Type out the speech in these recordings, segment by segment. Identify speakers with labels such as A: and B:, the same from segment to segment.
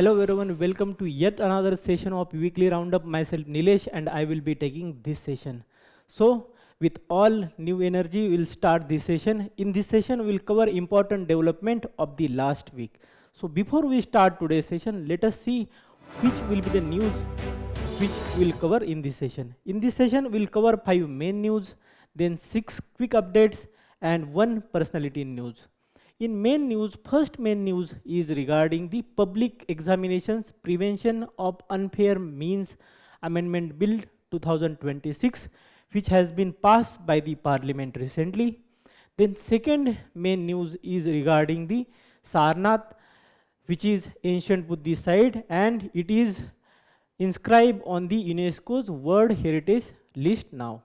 A: Hello everyone, welcome to yet another session of weekly roundup. Myself Nilesh and I will be taking this session. So with all new energy, we'll start this session. In this session, we'll cover important development of the last week. So before we start today's session, let us see which will be the news which we'll cover in this session. In this session, we'll cover 5 main news, then 6 quick updates and 1 personality news. In main news, first main news is regarding the Public Examinations Prevention of Unfair Means Amendment Bill 2026, which has been passed by the Parliament recently. Then second main news is regarding the Sarnath, which is ancient Buddhist site, and it is inscribed on the UNESCO's World Heritage List now.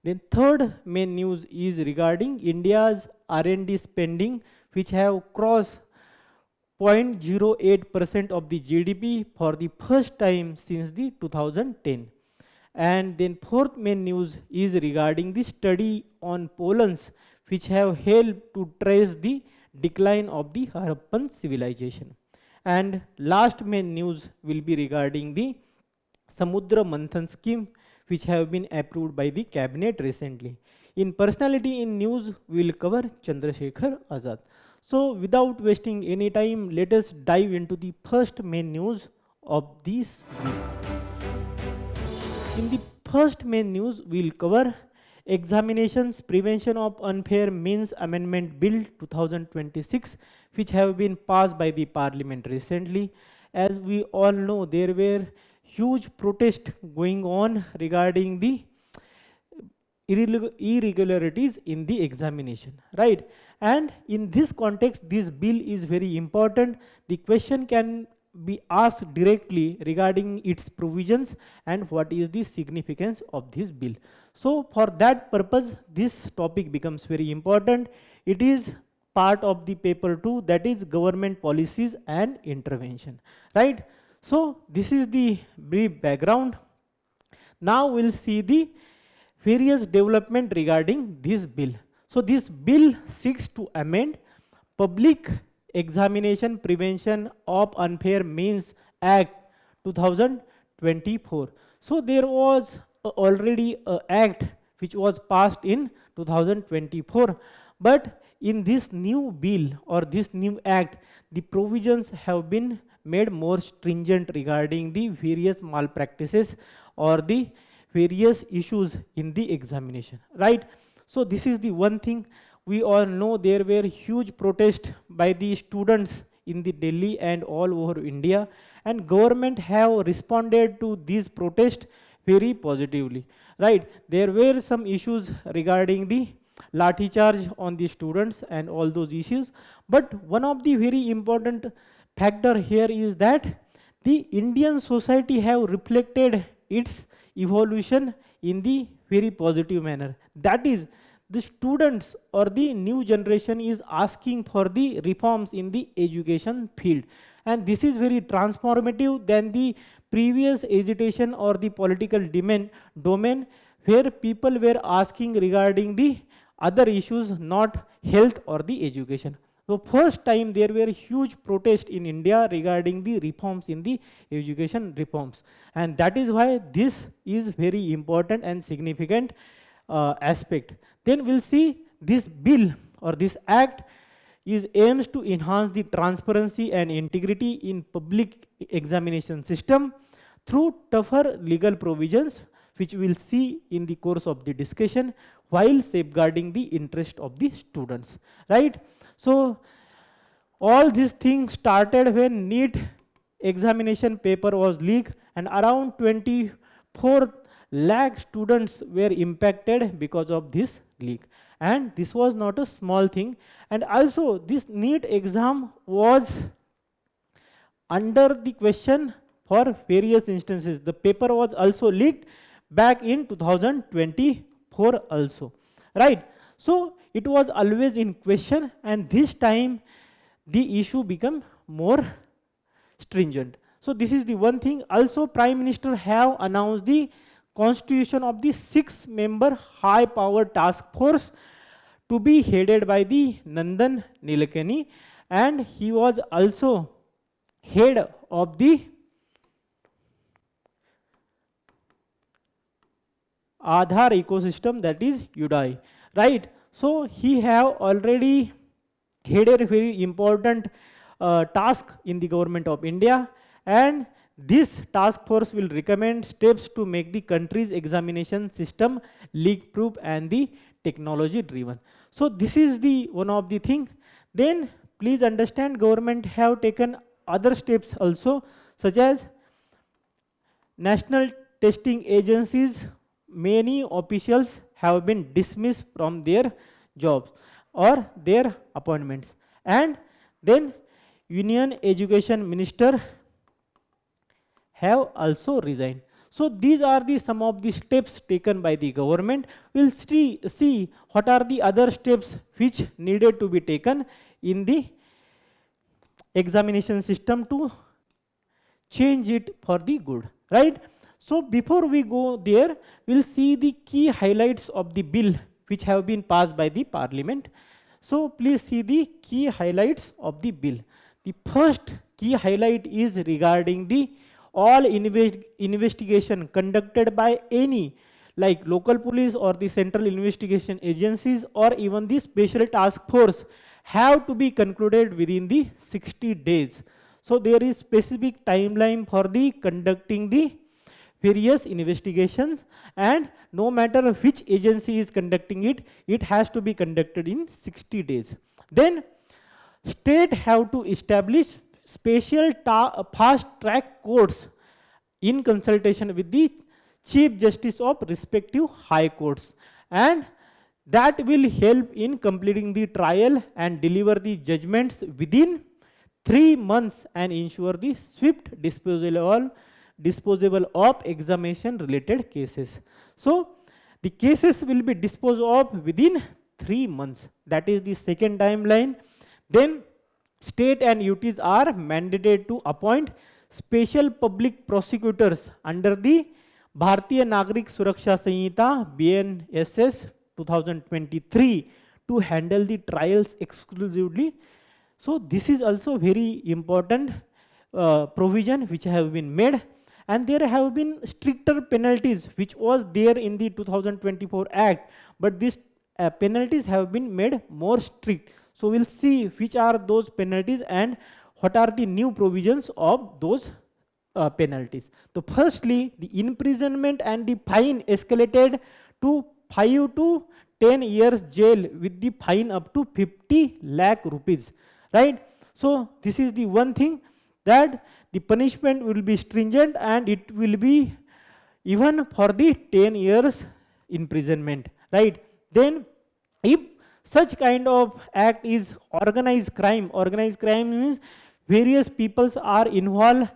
A: Then third main news is regarding India's R&D spending, which have crossed 0.08% of the GDP for the first time since the 2010. And then fourth main news is regarding the study on Pollens, which have helped to trace the decline of the Harappan civilization. And last main news will be regarding the Samudra Manthan scheme, which have been approved by the cabinet recently. In personality in news, we will cover Chandrasekhar Azad. So without wasting any time, let us dive into the first main news of this week. In the first main news, we will cover Examinations Prevention of Unfair Means Amendment Bill 2026, which have been passed by the Parliament recently. As we all know, there were huge protests going on regarding the irregularities in the examination, right? And in this context, this bill is very important. The question can be asked directly regarding its provisions and what is the significance of this bill. So for that purpose, this topic becomes very important. It is part of the paper 2, that is government policies and intervention, right? So this is the brief background. Now we'll see the various development regarding this bill. So this bill seeks to amend Public Examination Prevention of Unfair Means Act 2024. So there was already an act which was passed in 2024, but in this new bill or this new act, the provisions have been made more stringent regarding the various malpractices or the various issues in the examination, right? So this is the one thing. We all know there were huge protests by the students in the Delhi and all over India, and government have responded to these protests very positively, right? There were some issues regarding the lathi charge on the students and all those issues, but one of the very important factor here is that the Indian society have reflected its evolution in the very positive manner. That is, the students or the new generation is asking for the reforms in the education field, and this is very transformative than the previous agitation or the political domain where people were asking regarding the other issues, not health or the education. So first time there were huge protests in India regarding the reforms in the education reforms, and that is why this is very important and significant aspect. Then we'll see this bill or this act is aims to enhance the transparency and integrity in public examination system through tougher legal provisions, which we'll see in the course of the discussion, while safeguarding the interest of the students, right? So all these things started when NEET examination paper was leaked, and around 24 lakh students were impacted because of this leak. And this was not a small thing. And also this NEET exam was under the question for various instances. The paper was also leaked back in 2024 also, right? So it was always in question, and this time the issue became more stringent. So this is the one thing. Also, Prime Minister have announced the constitution of the 6-member high-powered task force to be headed by the Nandan Nilekani, and he was also head of the Aadhaar ecosystem, that is UDAI, right? So he have already had a very important task in the government of India, and this task force will recommend steps to make the country's examination system leak proof and the technology driven. So this is the one of the thing. Then please understand, government have taken other steps also, such as national testing agencies. Many officials have been dismissed from their jobs or their appointments, and then Union Education Minister have also resigned. So these are the some of the steps taken by the government. We'll see what are the other steps which needed to be taken in the examination system to change it for the good, right? So before we go there, we'll see the key highlights of the bill which have been passed by the parliament. So please see the key highlights of the bill. The first key highlight is regarding the all investigation conducted by any like local police or the central investigation agencies or even the special task force have to be concluded within the 60 days. So there is specific timeline for the conducting the various investigations, and no matter which agency is conducting it, it has to be conducted in 60 days. Then state have to establish special fast track courts in consultation with the Chief Justice of respective high courts, and that will help in completing the trial and deliver the judgments within 3 months and ensure the swift disposable of examination related cases. So the cases will be disposed of within 3 months. That is the second timeline. Then state and UTs are mandated to appoint special public prosecutors under the Bharatiya Nagrik Suraksha Sanhita BNSS 2023 to handle the trials exclusively. So this is also very important provision which have been made, and there have been stricter penalties which was there in the 2024 Act, but these penalties have been made more strict. So we'll see which are those penalties and what are the new provisions of those penalties. So firstly, the imprisonment and the fine escalated to 5 to 10 years jail with the fine up to 50 lakh rupees, right? So this is the one thing, that the punishment will be stringent and it will be even for the 10 years imprisonment, right? Then if such kind of act is organized crime means various peoples are involved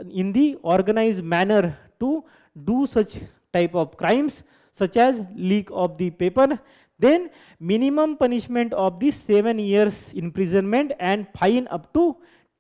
A: in the organized manner to do such type of crimes, such as leak of the paper, then minimum punishment of the 7 years imprisonment and fine up to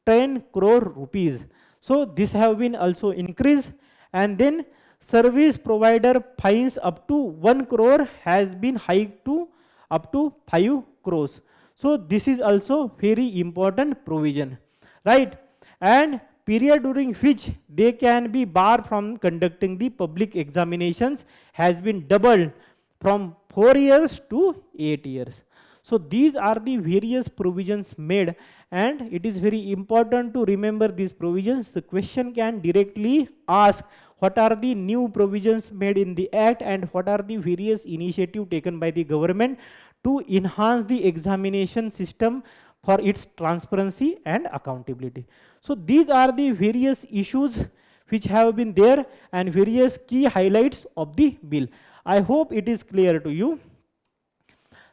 A: 10 crore rupees. So this have been also increased, and then service provider fines up to 1 crore has been hiked to up to 5 crores. So this is also very important provision, right? And period during which they can be barred from conducting the public examinations has been doubled from 4 years to 8 years. So these are the various provisions made, and it is very important to remember these provisions. The question can directly ask what are the new provisions made in the Act and what are the various initiatives taken by the government to enhance the examination system for its transparency and accountability. So these are the various issues which have been there and various key highlights of the bill. I hope it is clear to you.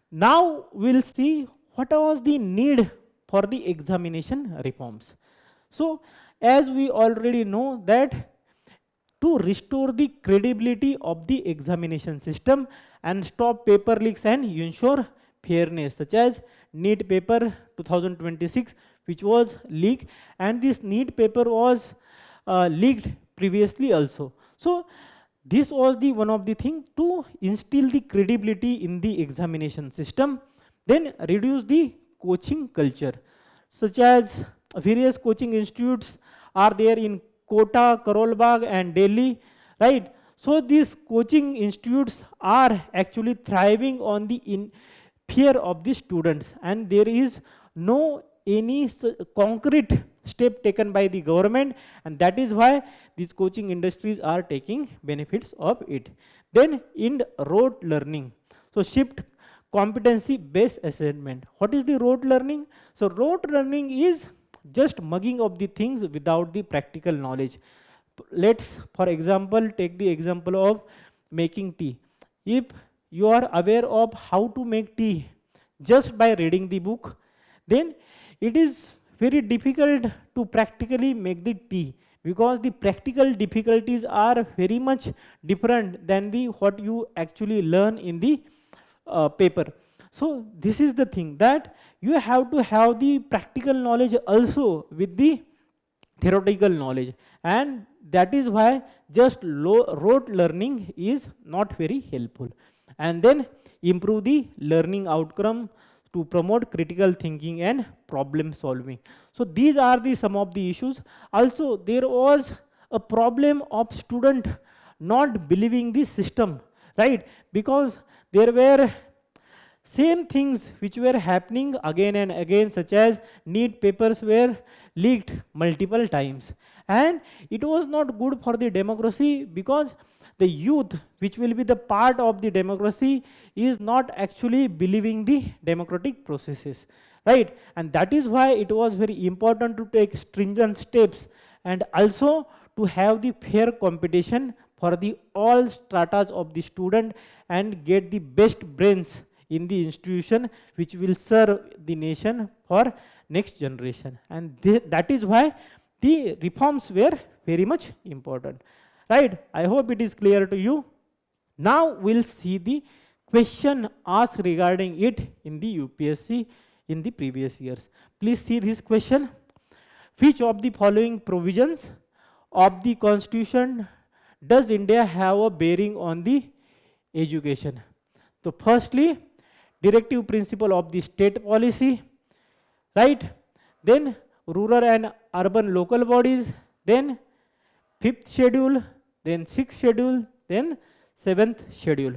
A: Now we'll see what was the need for the examination reforms. So as we already know that to restore the credibility of the examination system and stop paper leaks and ensure fairness, such as NEET paper 2026 which was leaked, and this NEET paper was leaked previously also. So this was the one of the thing to instill the credibility in the examination system. Then reduce the coaching culture, such as various coaching institutes are there in Kota, Karol Bagh and Delhi, right? So these coaching institutes are actually thriving on the fear of the students, and there is no any concrete step taken by the government, and that is why these coaching industries are taking benefits of it. Then in rote learning, so shift competency based assessment. What is the rote learning? So rote learning is just mugging of the things without the practical knowledge. Let's for example take the example of making tea. If you are aware of how to make tea just by reading the book, then it is very difficult to practically make the tea, because the practical difficulties are very much different than the what you actually learn in the paper. So this is the thing, that you have to have the practical knowledge also with the theoretical knowledge, and that is why just rote learning is not very helpful. And then improve the learning outcome to promote critical thinking and problem solving. So these are the some of the issues. Also there was a problem of student not believing the system, right? Because there were same things which were happening again and again, such as NEET papers were leaked multiple times, and it was not good for the democracy, because the youth, which will be the part of the democracy, is not actually believing the democratic processes, right? And that is why it was very important to take stringent steps, and also to have the fair competition for the all stratas of the student, and get the best brains in the institution which will serve the nation for next generation. And that is why the reforms were very much important, right? I hope it is clear to you. Now we'll see the question asked regarding it in the UPSC in the previous years. Please see this question. Which of the following provisions of the Constitution does India have a bearing on the education? So firstly, directive principle of the state policy, right? Then rural and urban local bodies, then 5th schedule, then 6th schedule, then 7th schedule,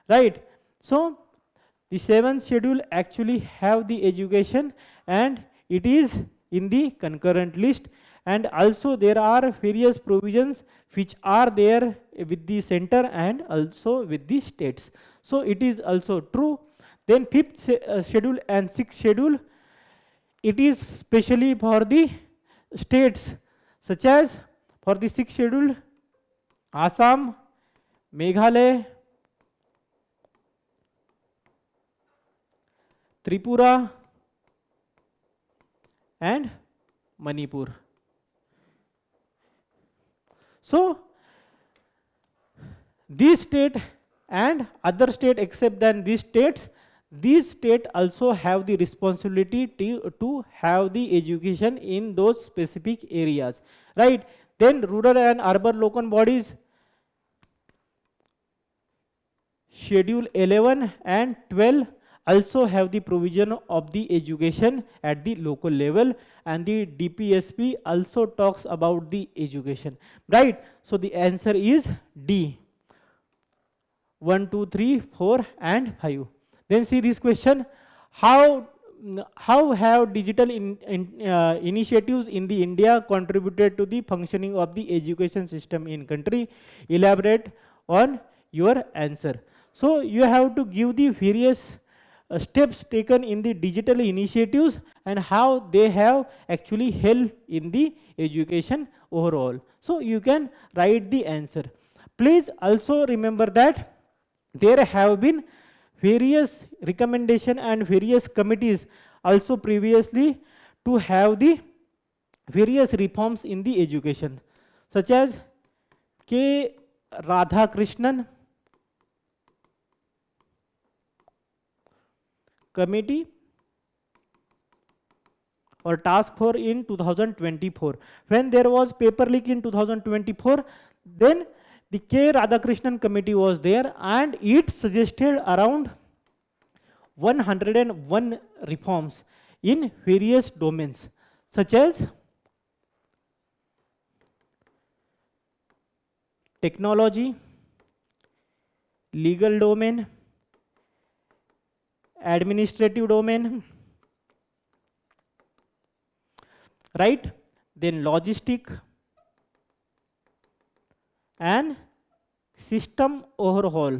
A: right? So the 7th schedule actually have the education, and it is in the concurrent list, and also there are various provisions which are there with the center and also with the states. So it is also true. Then 5th schedule and 6th schedule, it is specially for the states, such as for the 6th schedule, Assam, Meghalaya, Tripura and Manipur. So these state and other state except than these states also have the responsibility to have the education in those specific areas, right? Then rural and urban local bodies, schedule 11 and 12 also have the provision of the education at the local level, and the DPSP also talks about the education, right? So the answer is D, 1, 2, 3, 4 and 5. Then see this question, how have digital initiatives in the India contributed to the functioning of the education system in country? Elaborate on your answer. So you have to give the various steps taken in the digital initiatives and how they have actually helped in the education overall. So you can write the answer. Please also remember that there have been various recommendation and various committees also previously to have the various reforms in the education, such as K. Radhakrishnan committee or task force in 2024. When there was paper leak in 2024, then the K. Radhakrishnan committee was there, and it suggested around 101 reforms in various domains, such as technology, legal domain, administrative domain, right? Then logistic and system overhaul.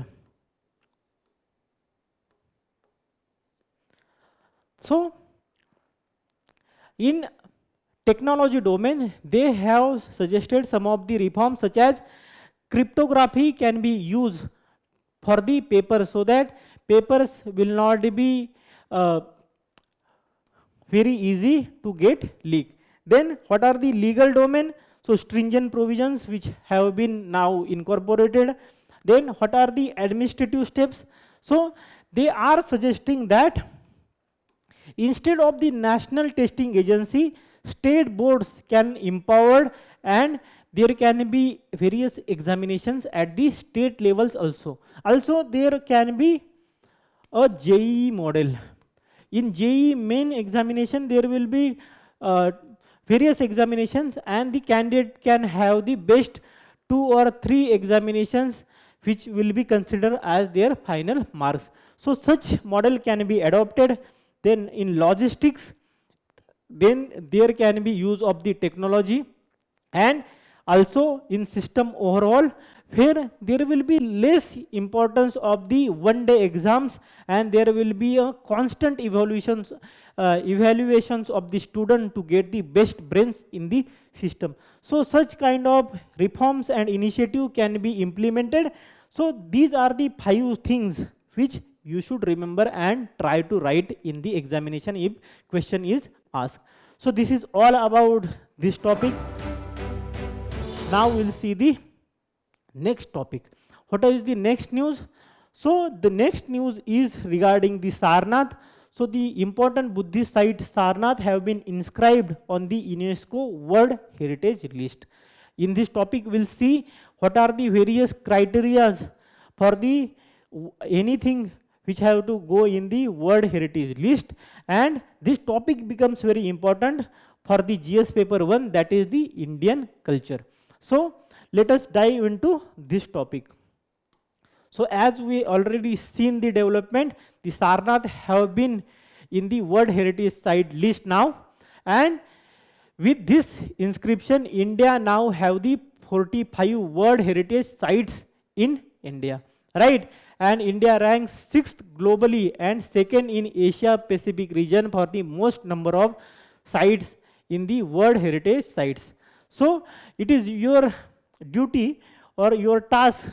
A: So in technology domain, they have suggested some of the reforms such as cryptography can be used for the paper so that papers will not be very easy to get leaked. Then what are the legal domain? So stringent provisions which have been now incorporated. Then what are the administrative steps? So they are suggesting that instead of the national testing agency, state boards can empowered, and there can be various examinations at the state levels also. Also there can be a JEE model. In JEE main examination there will be various examinations, and the candidate can have the best 2 or 3 examinations which will be considered as their final marks. So such model can be adopted. Then in logistics, then there can be use of the technology, and also in system overall, where there will be less importance of the one-day exams, and there will be a constant evaluations of the student to get the best brains in the system. So such kind of reforms and initiative can be implemented. So these are the 5 things which you should remember and try to write in the examination if question is asked. So this is all about this topic. Now we'll see the next topic. What is the next news? So the next news is regarding the Sarnath. So the important Buddhist site Sarnath have been inscribed on the UNESCO World Heritage List. In this topic we'll see what are the various criteria for the anything which have to go in the World Heritage List, and this topic becomes very important for the GS paper 1, that is the Indian culture. So let us dive into this topic. So as we already seen the development, the Sarnath have been in the World Heritage Site list now, and with this inscription India now have the 45 World Heritage Sites in India, right? And India ranks 6th globally and 2nd in Asia Pacific region for the most number of sites in the World Heritage Sites. So it is your duty or your task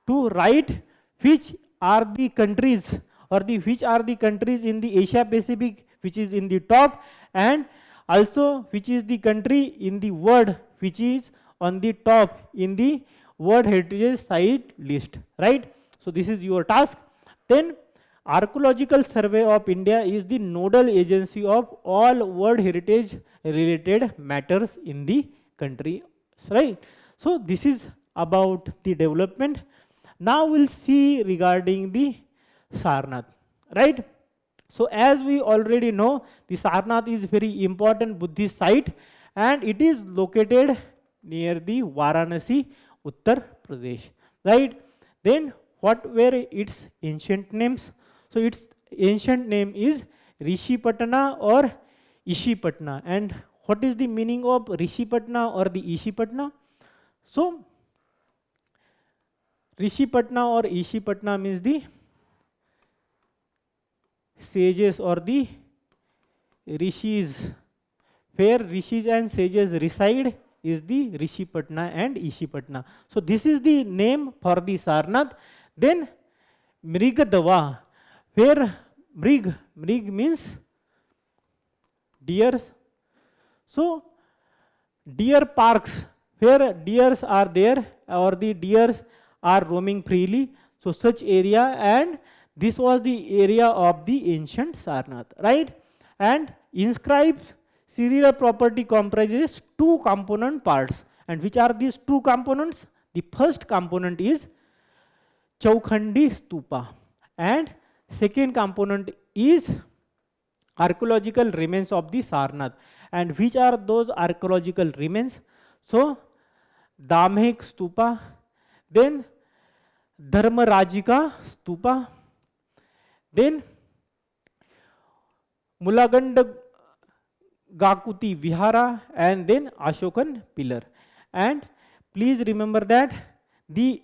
A: to write which are the countries or which are the countries in the Asia Pacific which is in the top, and also which is the country in the world which is on the top in the World Heritage Site list, right? So this is your task. Then Archaeological Survey of India is the nodal agency of all World Heritage related matters in the country, right? So this is about the development. Now we'll see regarding the Sarnath, right? So as we already know, the Sarnath is very important Buddhist site, and it is located near the Varanasi, Uttar Pradesh, right? Then what were its ancient names? So its ancient name is Rishipatna or Ishipatna. And what is the meaning of Rishipatna or the Ishipatna? So Rishipatna or Ishipatna means the sages or the rishis. Where rishis and sages reside is the Rishipatna and Ishipatna. So this is the name for the Sarnath. Then Mrigadava, where Mrig means deers. So deer parks, where deers are there or the deers are roaming freely. So such area, and this was the area of the ancient Sarnath, right? And inscribed serial property comprises 2 component parts. And which are these 2 components? The first component is Chaukhandi Stupa, and second component is archaeological remains of the Sarnath. And which are those archaeological remains? So Damhek Stupa, then Dharmarajika Stupa, then Mulagand Gakuti Vihara, and then Ashokan Pillar. And please remember that the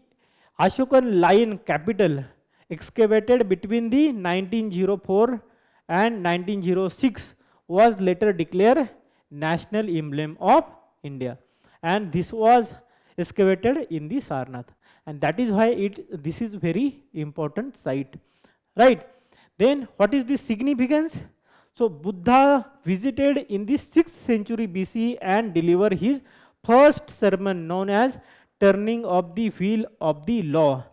A: Ashokan lion capital excavated between the 1904 and 1906 was later declared national emblem of India, and this was excavated in the Sarnath, and that is why this is very important site, right? Then what is the significance? So Buddha visited in the 6th century BC and delivered his first sermon known as turning of the wheel of the law,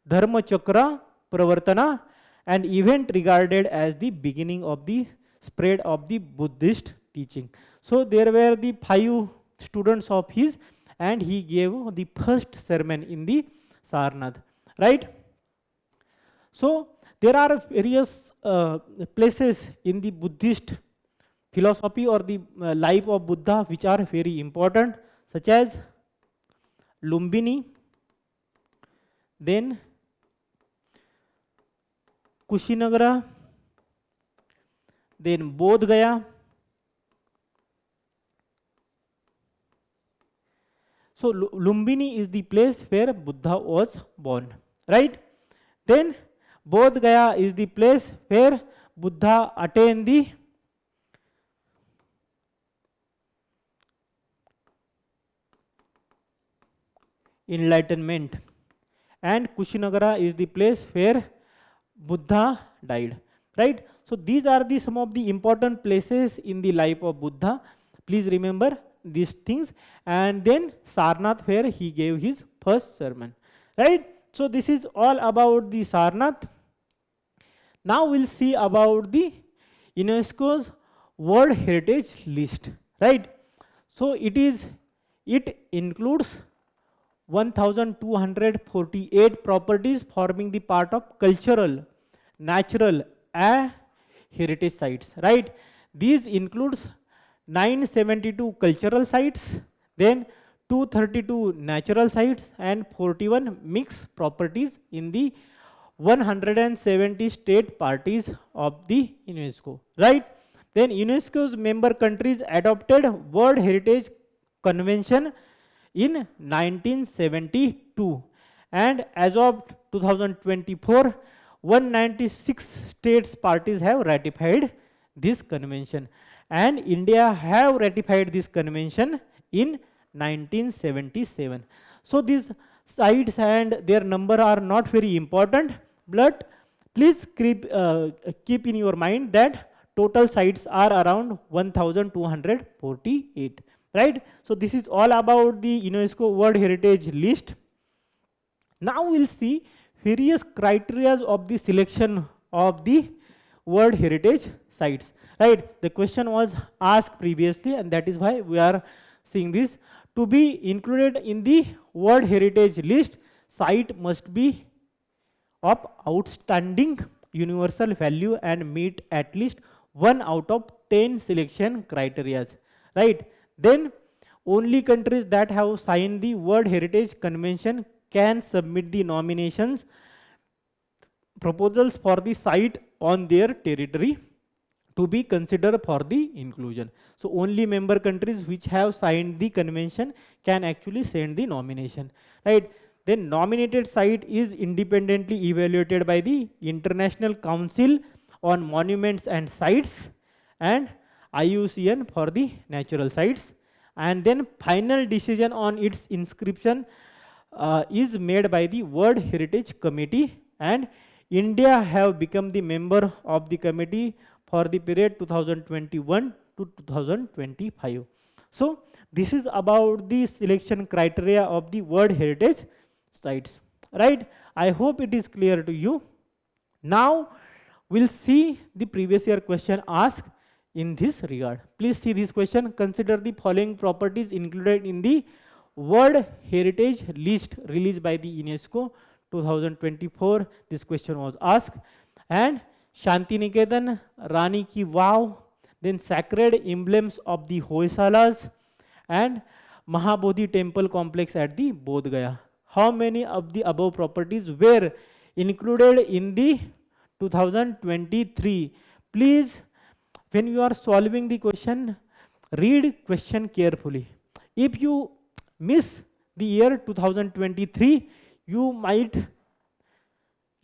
A: Dharma Chakra Pravartana, an event regarded as the beginning of the spread of the Buddhist teaching. So there were the 5 students of his, and he gave the first sermon in the Sarnath, right? So there are various places in the Buddhist philosophy or the life of Buddha which are very important, such as Lumbini, then Kushinagara, then Bodh Gaya. So Lumbini is the place where Buddha was born, right? Then Bodh Gaya is the place where Buddha attained the enlightenment, and Kushinagara is the place where Buddha died, right? So these are the some of the important places in the life of Buddha. Please remember these things. And then Sarnath, where he gave his first sermon, right? So this is all about the Sarnath. Now we'll see about the UNESCO's World Heritage List, right? So it includes 1248 properties forming the part of cultural, natural and heritage sites, right? These includes 972 cultural sites, then 232 natural sites and 41 mixed properties in the 170 state parties of the UNESCO, right? Then UNESCO's member countries adopted World Heritage Convention in 1972, and as of 2024, 196 states parties have ratified this convention, and India have ratified this convention in 1977. So these sites and their number are not very important, but please keep in your mind that total sites are around 1248, right? So this is all about the UNESCO World Heritage List. Now we'll see various criteria of the selection of the World Heritage sites, right? The question was asked previously, and that is why we are seeing this. To be included in the World Heritage List, site must be of outstanding universal value and meet at least 1 out of 10 selection criteria, right? Then only countries that have signed the World Heritage Convention can submit the nominations proposals for the site on their territory to be considered for the inclusion. So only member countries which have signed the convention can actually send the nomination, right? Then nominated site is independently evaluated by the International Council on Monuments and Sites and IUCN for the natural sites, and then final decision on its inscription is made by the World Heritage Committee, and India have become the member of the committee for the period 2021 to 2025. So this is about the selection criteria of the World Heritage sites, right? I hope it is clear to you. Now we'll see the previous year question asked in this regard. Please see this question. Consider the following properties included in the World Heritage List released by the UNESCO 2024. This question was asked. And Shantiniketan, Rani Ki Vav, then sacred emblems of the Hoysalas, and Mahabodhi temple complex at the Bodh Gaya. how many of the above properties were included in the 2023? Please, when you are solving the question, read question carefully. If you miss the year 2023, you might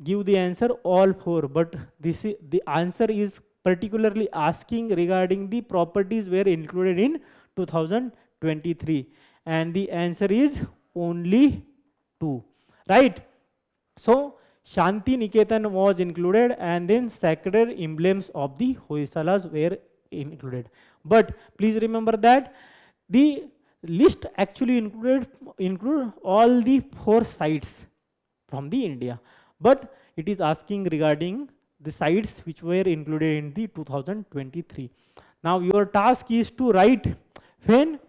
A: give the answer all four, but this is the answer is particularly asking regarding the properties were included in 2023, and the answer is only 2, right? So Shanti Niketan was included, and then sacred emblems of the Hoysalas were included. But please remember that the list actually include all the 4 sites from the India, but it is asking regarding the sites which were included in the 2023. Now your task is to write when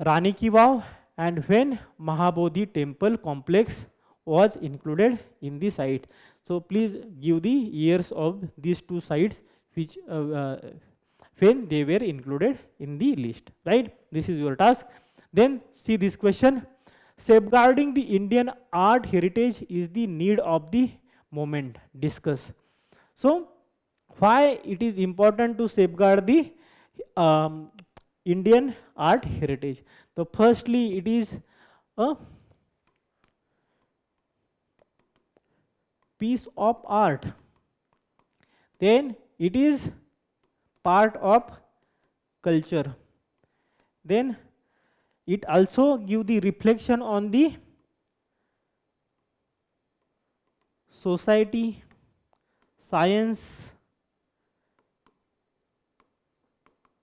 A: Rani Ki Vav and when Mahabodhi temple complex was included in the site. So please give the years of these 2 sites which when they were included in the list, right? This is your task. Then see this question. Safeguarding the Indian art heritage is the need of the moment. Discuss. So why it is important to safeguard the Indian art heritage? So firstly, it is a piece of art. Then it is part of culture. Then it also gives the reflection on the society, science,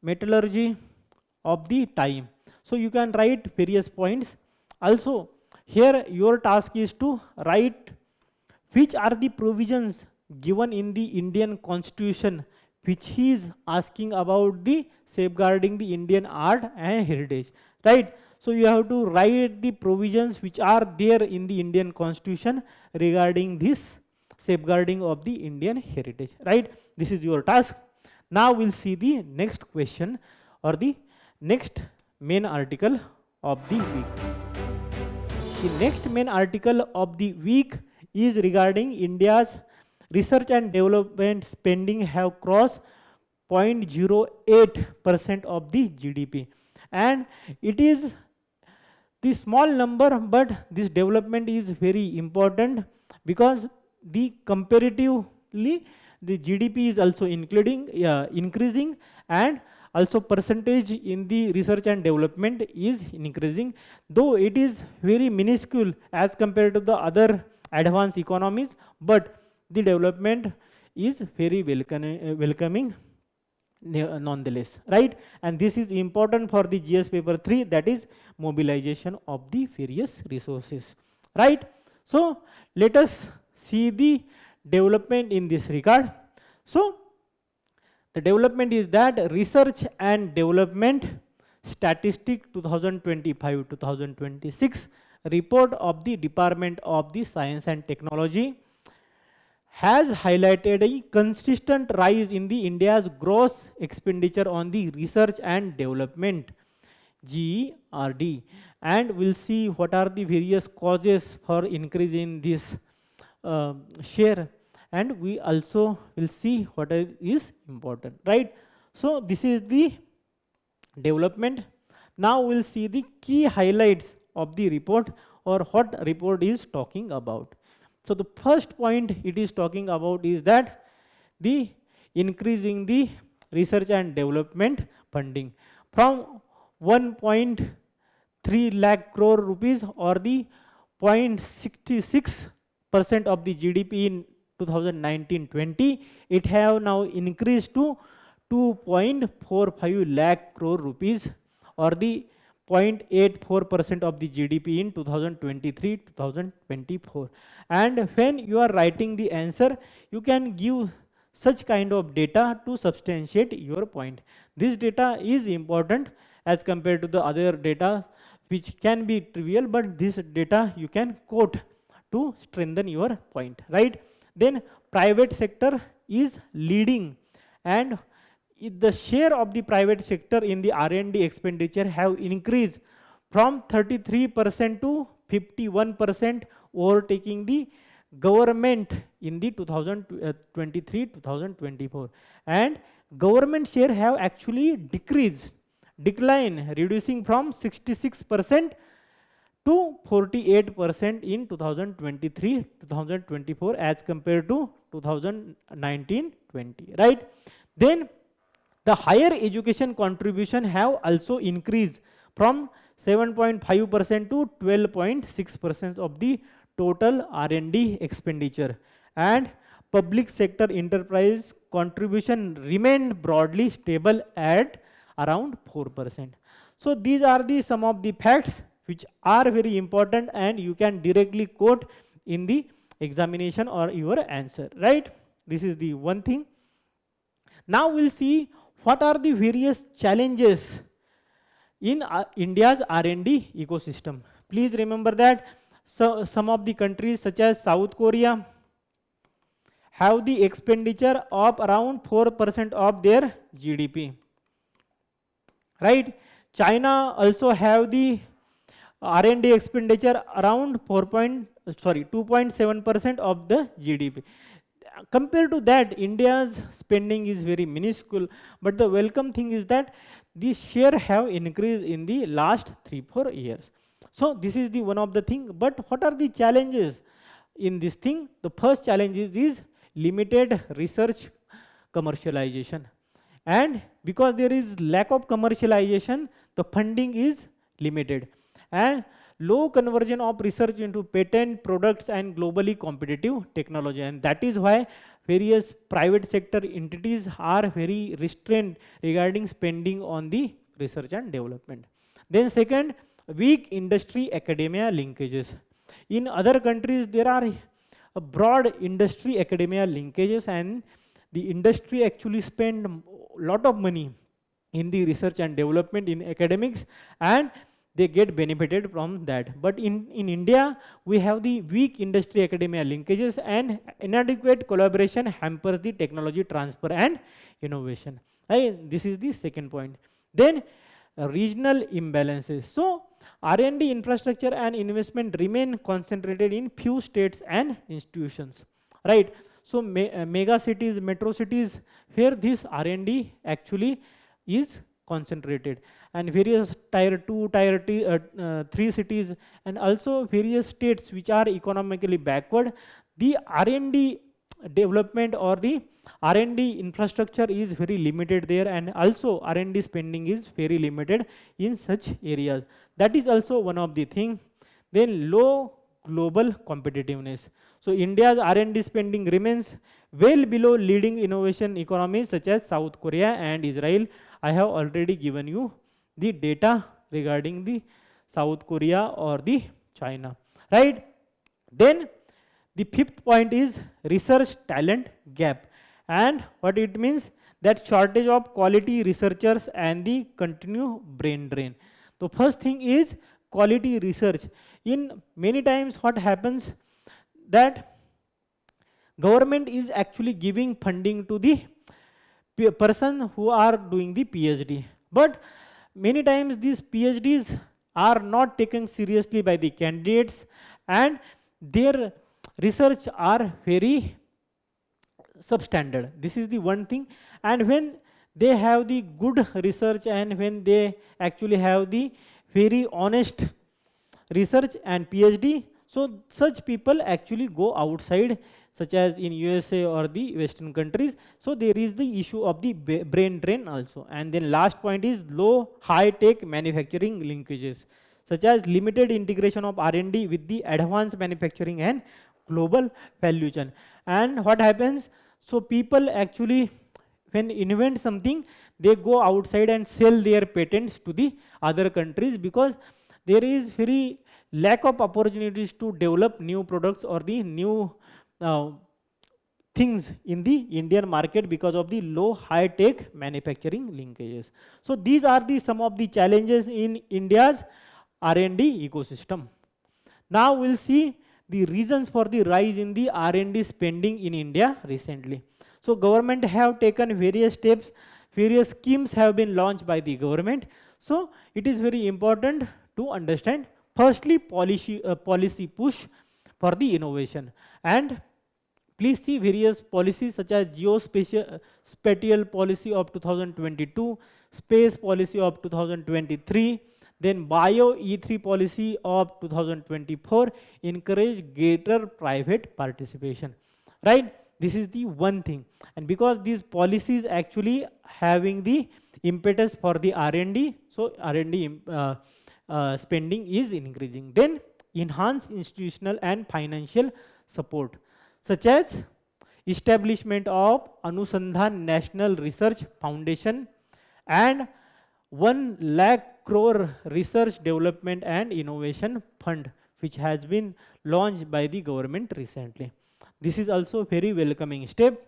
A: metallurgy of the time. So you can write various points. Also here your task is to write which are the provisions given in the Indian Constitution which he is asking about the safeguarding the Indian art and heritage, right? So you have to write the provisions which are there in the Indian Constitution regarding this safeguarding of the Indian heritage, right? This is your task. Now we'll see the next question or the next main article of the week. The next main article of the week is regarding India's research and development spending have crossed 0.08% of the GDP, and it is the small number, but this development is very important because the comparatively the GDP is also increasing, and also percentage in the research and development is increasing, though it is very minuscule as compared to the other advanced economies, but the development is very welcoming nonetheless, right? And this is important for the GS paper 3, that is mobilization of the various resources, right? So let us see the development in this regard. So the development is that research and development statistic 2025-2026 report of the Department of the Science and Technology has highlighted a consistent rise in the India's gross expenditure on the research and development, GERD, and we'll see what are the various causes for increase in this share, and we also will see what is important, right? So this is the development. Now we'll see the key highlights of the report, or what report is talking about. So the first point it is talking about is that the increasing the research and development funding from 1.3 lakh crore rupees, or the 0.66% of the GDP in 2019-20, it have now increased to 2.45 lakh crore rupees, or the 0.84% of the GDP in 2023-2024. And when you are writing the answer, you can give such kind of data to substantiate your point. This data is important as compared to the other data which can be trivial, but this data you can quote to strengthen your point, right? Then private sector is leading, and the share of the private sector in the R&D expenditure have increased from 33% to 51%, overtaking the government in the 2023-2024. And government share have actually decline, reducing from 66% to 48% in 2023-2024 as compared to 2019-20, right? Then the higher education contribution have also increased from 7.5% to 12.6% of the total R&D expenditure, and public sector enterprise contribution remained broadly stable at around 4%. So these are the some of the facts which are very important and you can directly quote in the examination or your answer, right? This is the one thing. Now we'll see what are the various challenges in India's R&D ecosystem. Please remember that some of the countries such as South Korea have the expenditure of around 4% of their GDP, right? China also have the R&D expenditure around 2.7% of the GDP. Compared to that, India's spending is very minuscule, but the welcome thing is that the share have increased in the last 3-4 years. So this is the one of the thing. But what are the challenges in this thing? The first challenge is limited research commercialization, and because there is lack of commercialization, the funding is limited, and low conversion of research into patent products and globally competitive technology, and that is why various private sector entities are very restrained regarding spending on the research and development. Then second, weak industry academia linkages. In other countries there are a broad industry academia linkages, and the industry actually spend a lot of money in the research and development in academics, and they get benefited from that. But in India, we have the weak industry academia linkages, and inadequate collaboration hampers the technology transfer and innovation. Right? This is the second point. Then regional imbalances. So R&D infrastructure and investment remain concentrated in few states and institutions, right? So mega cities, metro cities, where this R&D actually is concentrated, and various tier 2, tier 3 cities, and also various states which are economically backward, the R&D development or the R&D infrastructure is very limited there, and also R&D spending is very limited in such areas. That is also one of the thing. Then low global competitiveness. So India's R&D spending remains well below leading innovation economies such as South Korea and Israel. I have already given you the data regarding the South Korea or the China, right? Then the fifth point is research talent gap, and what it means, that shortage of quality researchers and the continued brain drain. The first thing is quality research. In many times what happens, that government is actually giving funding to the person who are doing the PhD, but many times these PhDs are not taken seriously by the candidates, and their research are very substandard. This is the one thing. And when they have the good research, and when they actually have the very honest research and PhD, so such people actually go outside, such as in USA or the Western countries. So there is the issue of the brain drain also. And then last point is low high-tech manufacturing linkages, such as limited integration of R&D with the advanced manufacturing and global value chain. And what happens, so people actually, when invent something, they go outside and sell their patents to the other countries, because there is very lack of opportunities to develop new products or the new things in the Indian market because of the low high-tech manufacturing linkages. So these are the some of the challenges in India's R&D ecosystem. Now we'll see the reasons for the rise in the R&D spending in India recently. So government have taken various steps, various schemes have been launched by the government. So it is very important to understand Firstly, policy push for the innovation, and please see various policies such as geospatial policy of 2022, space policy of 2023, then bio E3 policy of 2024 encourage greater private participation, right? This is the one thing, and because these policies actually having the impetus for the R&D, so R&D spending is increasing. Then enhance institutional and financial support, such as establishment of Anusandhan National Research Foundation and 1 lakh crore research development and innovation fund, which has been launched by the government recently. This is also very welcoming step.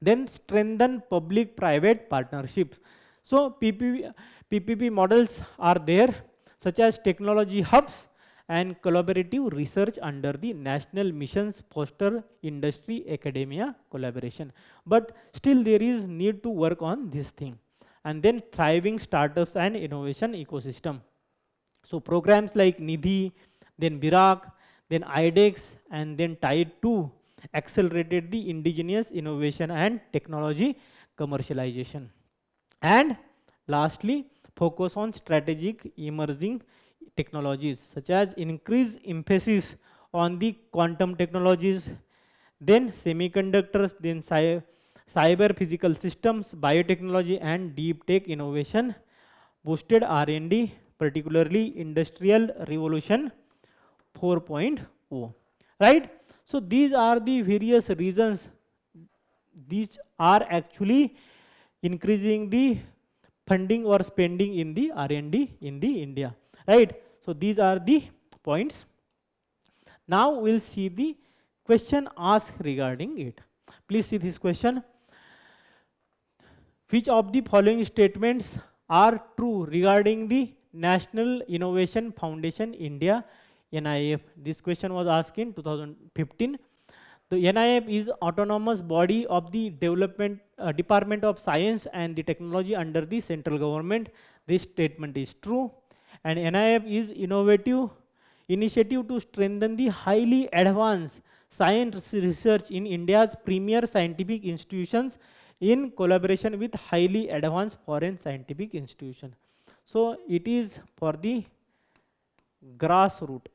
A: Then strengthen public private partnerships. So PPP models are there, such as technology hubs and collaborative research under the national missions foster industry academia collaboration. But still there is need to work on this thing. And then thriving startups and innovation ecosystem. So programs like Nidhi, then Birak, then IDEX, and then Tide 2 accelerated the indigenous innovation and technology commercialization. And lastly, focus on strategic emerging technologies, such as increased emphasis on the quantum technologies, then semiconductors, then cyber physical systems, biotechnology and deep tech innovation, boosted R&D, particularly industrial revolution 4.0, right? So these are the various reasons. These are actually increasing the funding or spending in the R&D in the India, right? So these are the points. Now we'll see the question asked regarding it. Please see this question. Which of the following statements are true regarding the National Innovation Foundation India, NIF? This question was asked in 2015. The NIF is autonomous body of the Department of Science and the Technology under the central government. This statement is true. And NIF is initiative to strengthen the highly advanced science research in India's premier scientific institutions in collaboration with highly advanced foreign scientific institutions. So it is for the grassroots,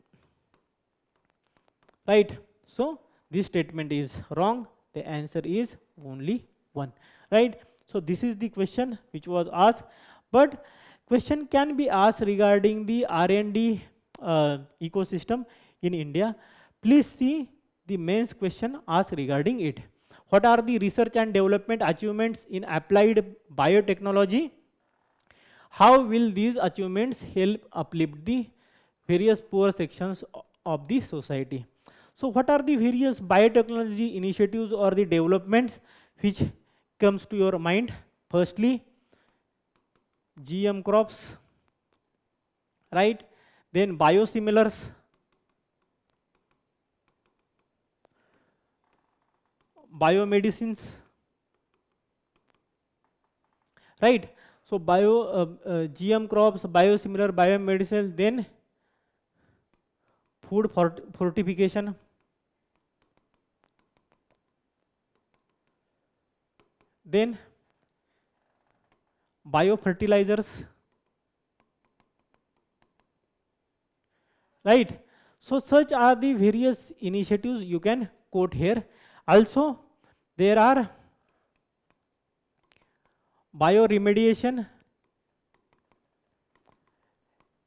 A: right? So this statement is wrong. The answer is only one, right? So this is the question which was asked, but question can be asked regarding the R&D ecosystem in India. Please see the mains question asked regarding it. What are the research and development achievements in applied biotechnology? How will these achievements help uplift the various poor sections of the society? So what are the various biotechnology initiatives or the developments which comes to your mind? Firstly, GM crops, right? Then biosimilars, biomedicines, right? So GM crops, biosimilar, biomedicine, then food fortification, then biofertilizers, right? So such are the various initiatives you can quote here. Also, there are bioremediation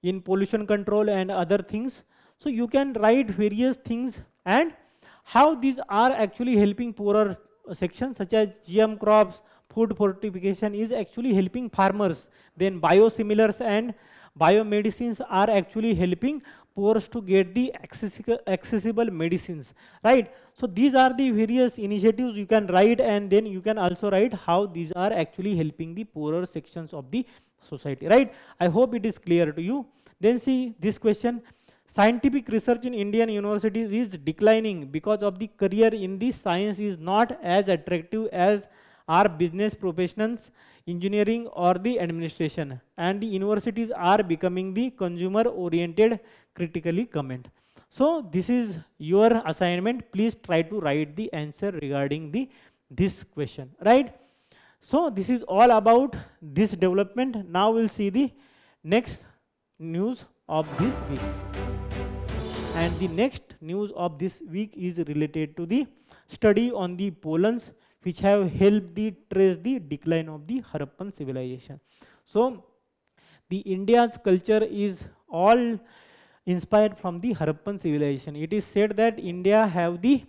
A: in pollution control and other things. So you can write various things and how these are actually helping poorer sections, such as GM crops, food fortification is actually helping farmers. Then biosimilars and biomedicines are actually helping poor to get the accessible medicines, right? So these are the various initiatives you can write, and then you can also write how these are actually helping the poorer sections of the society, right? I hope it is clear to you. Then see this question. Scientific research in Indian universities is declining because of the career in the science is not as attractive as are business professions, engineering or the administration, and the universities are becoming the consumer oriented critically comment. So this is your assignment. Please try to write the answer regarding this question, right? So this is all about this development. Now we'll see the next news of this week. And the next news of this week is related to the study on the Pollens, which have helped trace the decline of the Harappan civilization. So the India's culture is all inspired from the Harappan civilization. It is said that India have the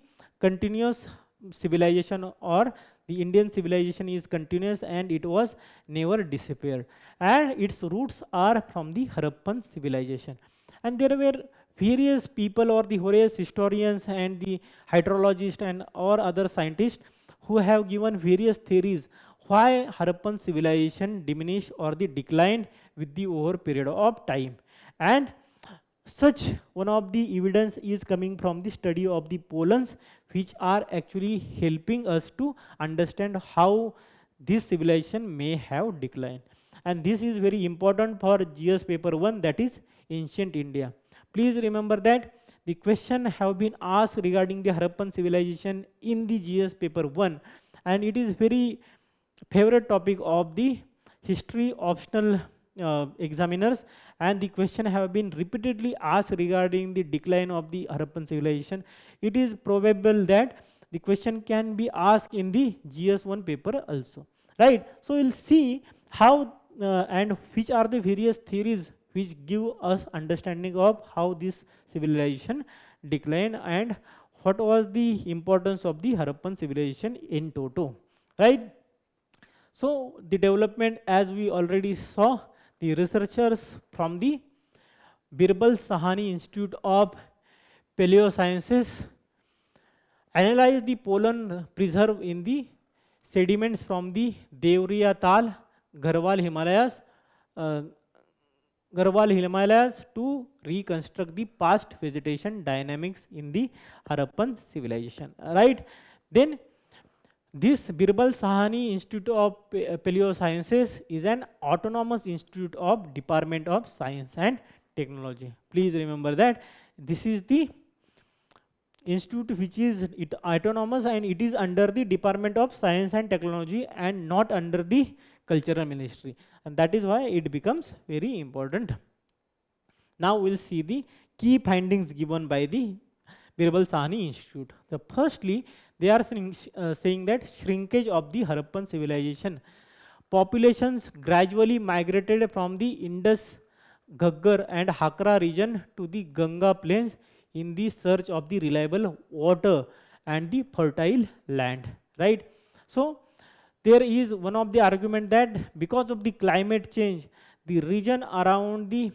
A: continuous civilization, or the Indian civilization is continuous and it was never disappeared. And its roots are from the Harappan civilization. And there were various people, or the various historians and the hydrologists and or other scientists, who have given various theories why Harappan civilization diminished or the declined with the over period of time. And such one of the evidence is coming from the study of the Pollens, which are actually helping us to understand how this civilization may have declined. And this is very important for GS paper 1, that is ancient India. Please remember that the question have been asked regarding the Harappan civilization in the GS paper 1, and it is very favorite topic of the history optional examiners, and the question have been repeatedly asked regarding the decline of the Harappan civilization. It is probable that the question can be asked in the GS1 paper also, right? So we'll see how and which are the various theories which give us understanding of how this civilization declined and what was the importance of the Harappan civilization in toto, right? So the development, as we already saw, the researchers from the Birbal Sahani Institute of Paleosciences analyzed the pollen preserved in the sediments from the Devriya Tal, Garhwal Himalayas to reconstruct the past vegetation dynamics in the Harappan civilization, right? Then this Birbal Sahani Institute of Paleosciences is an autonomous institute of Department of Science and Technology. Please remember that this is the institute which is autonomous and it is under the Department of Science and Technology and not under the Cultural Ministry, and that is why it becomes very important. Now we'll see the key findings given by the Birbal Sahani Institute. The firstly, they are saying that shrinkage of the Harappan civilization. Populations gradually migrated from the Indus, Ghaggar and Hakra region to the Ganga plains in the search of the reliable water and the fertile land, right? So there is one of the argument that because of the climate change, the region around the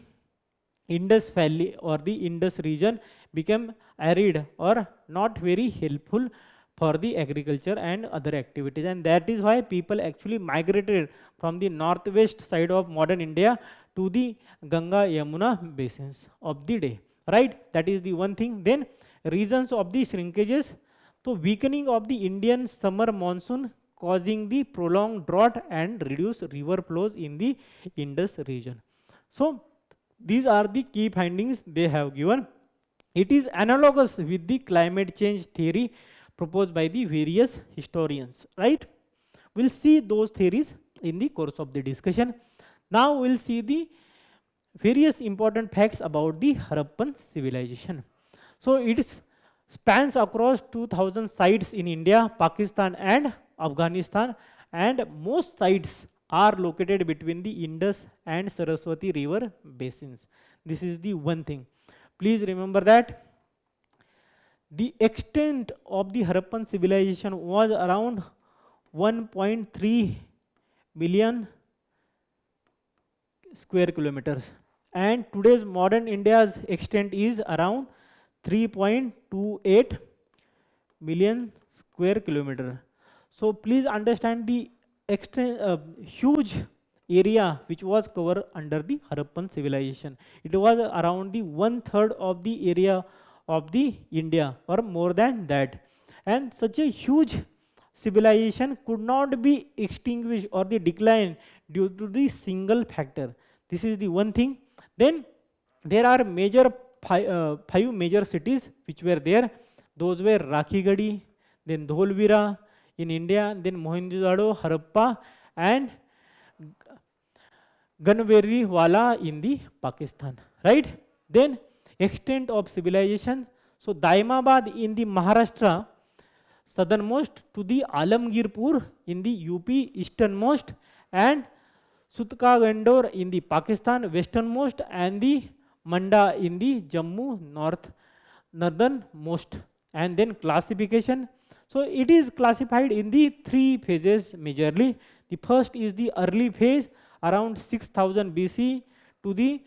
A: Indus Valley or the Indus region became arid or not very helpful for the agriculture and other activities, and that is why people actually migrated from the northwest side of modern India to the Ganga Yamuna basins of the day, right? That is the one thing. Then reasons of the shrinkages, so weakening of the Indian summer monsoon causing the prolonged drought and reduced river flows in the Indus region. So these are the key findings they have given. It is analogous with the climate change theory proposed by the various historians, right? We'll see those theories in the course of the discussion. Now we'll see the various important facts about the Harappan civilization. So it spans across 2000 sites in India, Pakistan and Afghanistan, and most sites are located between the Indus and Saraswati river basins. This is the one thing. Please remember that the extent of the Harappan civilization was around 1.3 million square kilometers, and today's modern India's extent is around 3.28 million square kilometer. So please understand the huge area which was covered under the Harappan civilization. It was around the 1/3 of the area of the India or more than that, and such a huge civilization could not be extinguished or the decline due to the single factor. This is the one thing. Then there are five major cities which were there. Those were Rakhigadi, then Dholvira in India, then Mohenjo-daro, Harappa, and Ganveriwala in the Pakistan, right? Then extent of civilization. So Daimabad in the Maharashtra, southernmost, to the Alamgirpur in the UP, easternmost, and Sutka Gandor in the Pakistan, westernmost, and the Manda in the Jammu, northernmost. And then classification. So it is classified in the three phases majorly. The first is the early phase, around 6000 BC to the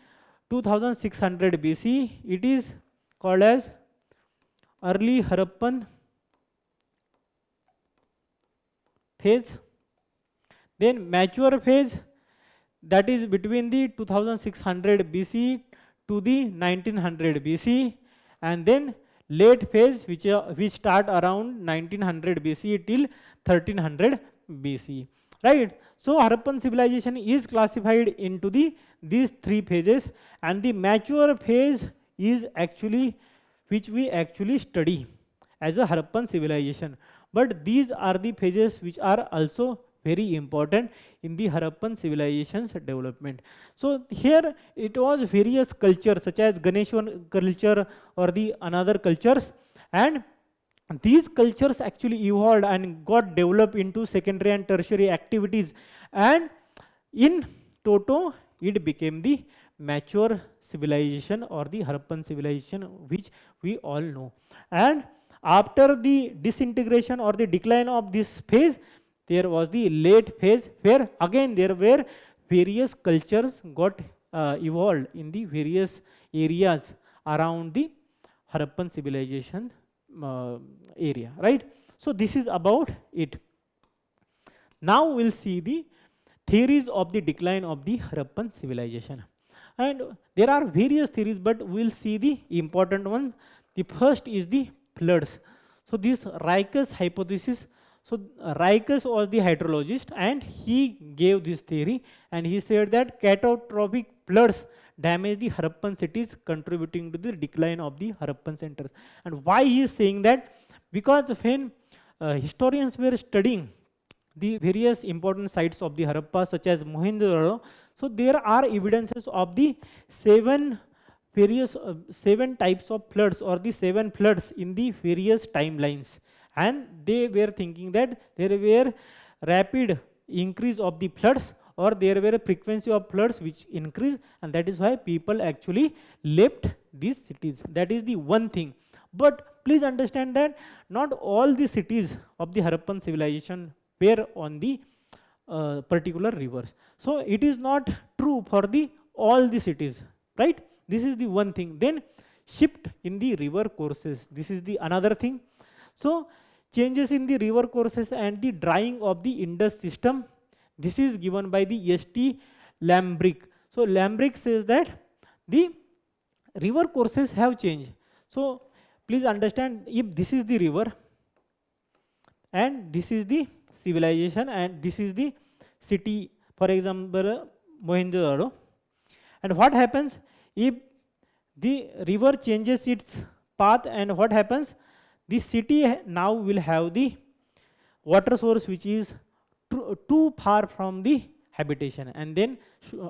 A: 2600 BC. It is called as early Harappan phase. Then mature phase, that is between the 2600 BC to the 1900 BC, and then late phase which start around 1900 BC till 1300 BC, right? So Harappan civilization is classified into these three phases, and the mature phase is actually which we actually study as a Harappan civilization. But these are the phases which are also very important in the Harappan civilization's development. So here it was various cultures such as Ganeshan culture or the another cultures, and these cultures actually evolved and got developed into secondary and tertiary activities, and in toto it became the mature civilization or the Harappan civilization which we all know. And after the disintegration or the decline of this phase, there was the late phase where again there were various cultures got evolved in the various areas around the Harappan civilization area, right? So this is about it. Now we'll see the theories of the decline of the Harappan civilization. And there are various theories, but we'll see the important one. The first is the floods. So this Ricus hypothesis. So Ricus was the hydrologist, and he gave this theory, and he said that catastrophic floods damaged the Harappan cities, contributing to the decline of the Harappan centers. And why he is saying that? Because when historians were studying the various important sites of the Harappa, such as Mohenjo-daro, so there are evidences of the seven types of floods or the 7 floods in the various timelines. And they were thinking that there were rapid increase of the floods, or there were a frequency of floods which increased, and that is why people actually left these cities. That is the one thing. But please understand that not all the cities of the Harappan civilization were on the particular rivers. So it is not true for all the cities, right? This is the one thing. Then shift in the river courses. This is the another thing. So changes in the river courses and the drying of the Indus system. This is given by the S.T. Lambrick. So Lambrick says that the river courses have changed. So please understand, if this is the river and this is the civilization and this is the city, for example Mohenjo-daro, and what happens if the river changes its path, and what happens? The city now will have the water source which is too far from the habitation, and then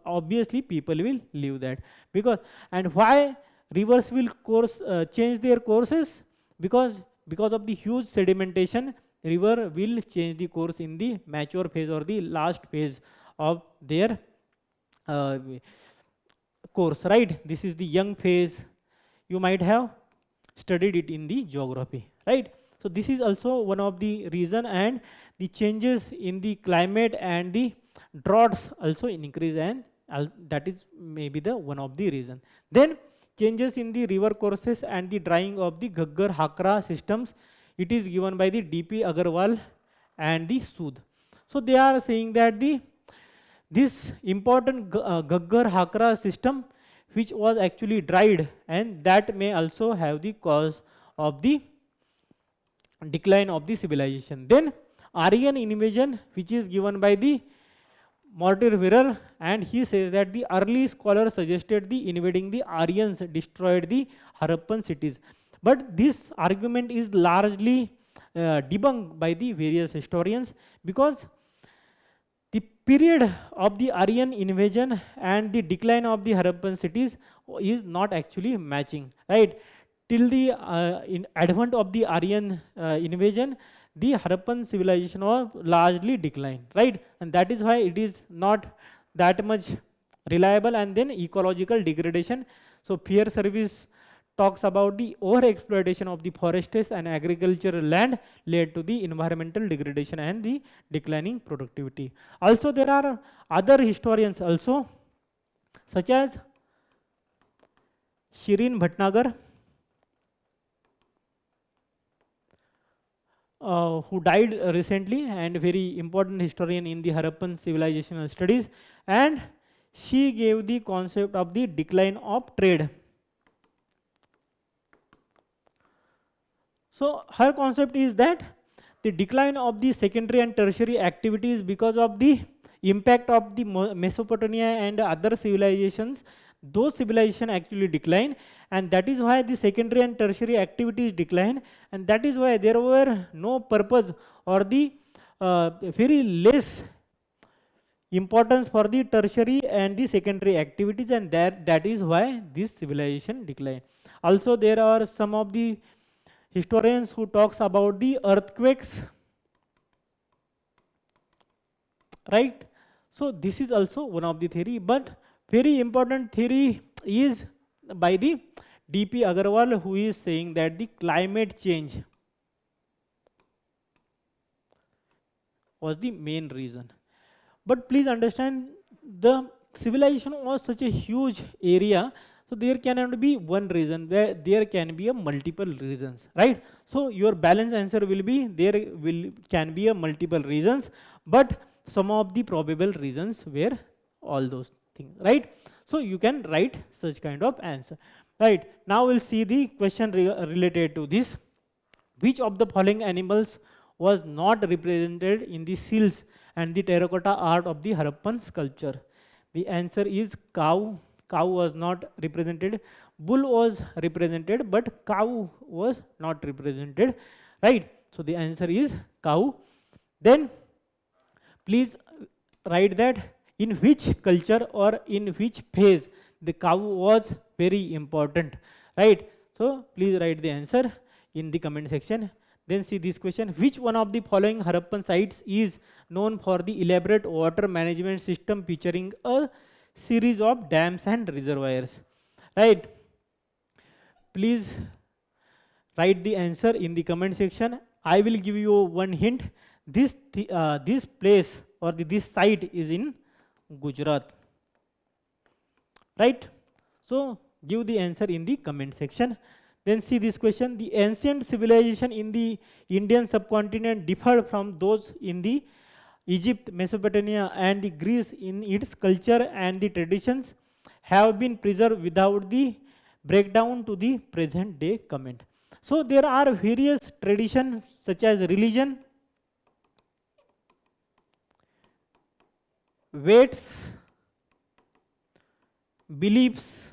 A: obviously people will leave that. Because, and why rivers will change their courses? Because of the huge sedimentation, river will change the course in the mature phase or the last phase of their course, right? This is the young phase. You might have studied it in the geography, right? So this is also one of the reason, and the changes in the climate and the droughts also increase, and that is maybe the one of the reason. Then changes in the river courses and the drying of the Ghaggar Hakra systems. It is given by the D.P. Agarwal and the Sood. So they are saying that this important Ghaggar Hakra system, which was actually dried, and that may also have the cause of the decline of the civilization. Then Aryan invasion, which is given by the Mortimer, and he says that the early scholars suggested the invading the Aryans destroyed the Harappan cities. But this argument is largely debunked by the various historians, because the period of the Aryan invasion and the decline of the Harappan cities is not actually matching, right? Till the advent of the Aryan invasion, the Harappan civilization was largely declined, right? And that is why it is not that much reliable. And then ecological degradation. So Peer Service talks about the over-exploitation of the forests and agricultural land led to the environmental degradation and the declining productivity. Also, there are other historians also, such as Shirin Bhatnagar, who died recently, and very important historian in the Harappan civilizational studies, and she gave the concept of the decline of trade. So her concept is that the decline of the secondary and tertiary activities because of the impact of the Mesopotamia and other civilizations, those civilizations actually decline, and that is why the secondary and tertiary activities decline, and that is why there were no purpose or the very less importance for the tertiary and the secondary activities, and that is why this civilization declined. Also, there are some of the historians who talks about the earthquakes, right? So this is also one of the theory, but very important theory is by the D.P. Agarwal, who is saying that the climate change was the main reason. But please understand, the civilization was such a huge area, so there cannot be one reason, where there can be a multiple reasons, right? So your balanced answer will be can be a multiple reasons, but some of the probable reasons were all those things, right? So you can write such kind of answer, right? Now we'll see the question related to this. Which of the following animals was not represented in the seals and the terracotta art of the Harappan sculpture? The answer is cow. Cow was not represented. Bull was represented, but cow was not represented, right? So the answer is cow. Then please write that in which culture or in which phase the cow was very important, right? So please write the answer in the comment section. Then see this question: which one of the following Harappan sites is known for the elaborate water management system featuring a series of dams and reservoirs, right? Please write the answer in the comment section. I will give you one hint. This place or this site is in Gujarat, right? So give the answer in the comment section. Then see this question: the ancient civilization in the Indian subcontinent differed from those in the Egypt, Mesopotamia and the Greece in its culture and the traditions have been preserved without the breakdown to the present day comment. So there are various traditions such as religion, weights, beliefs.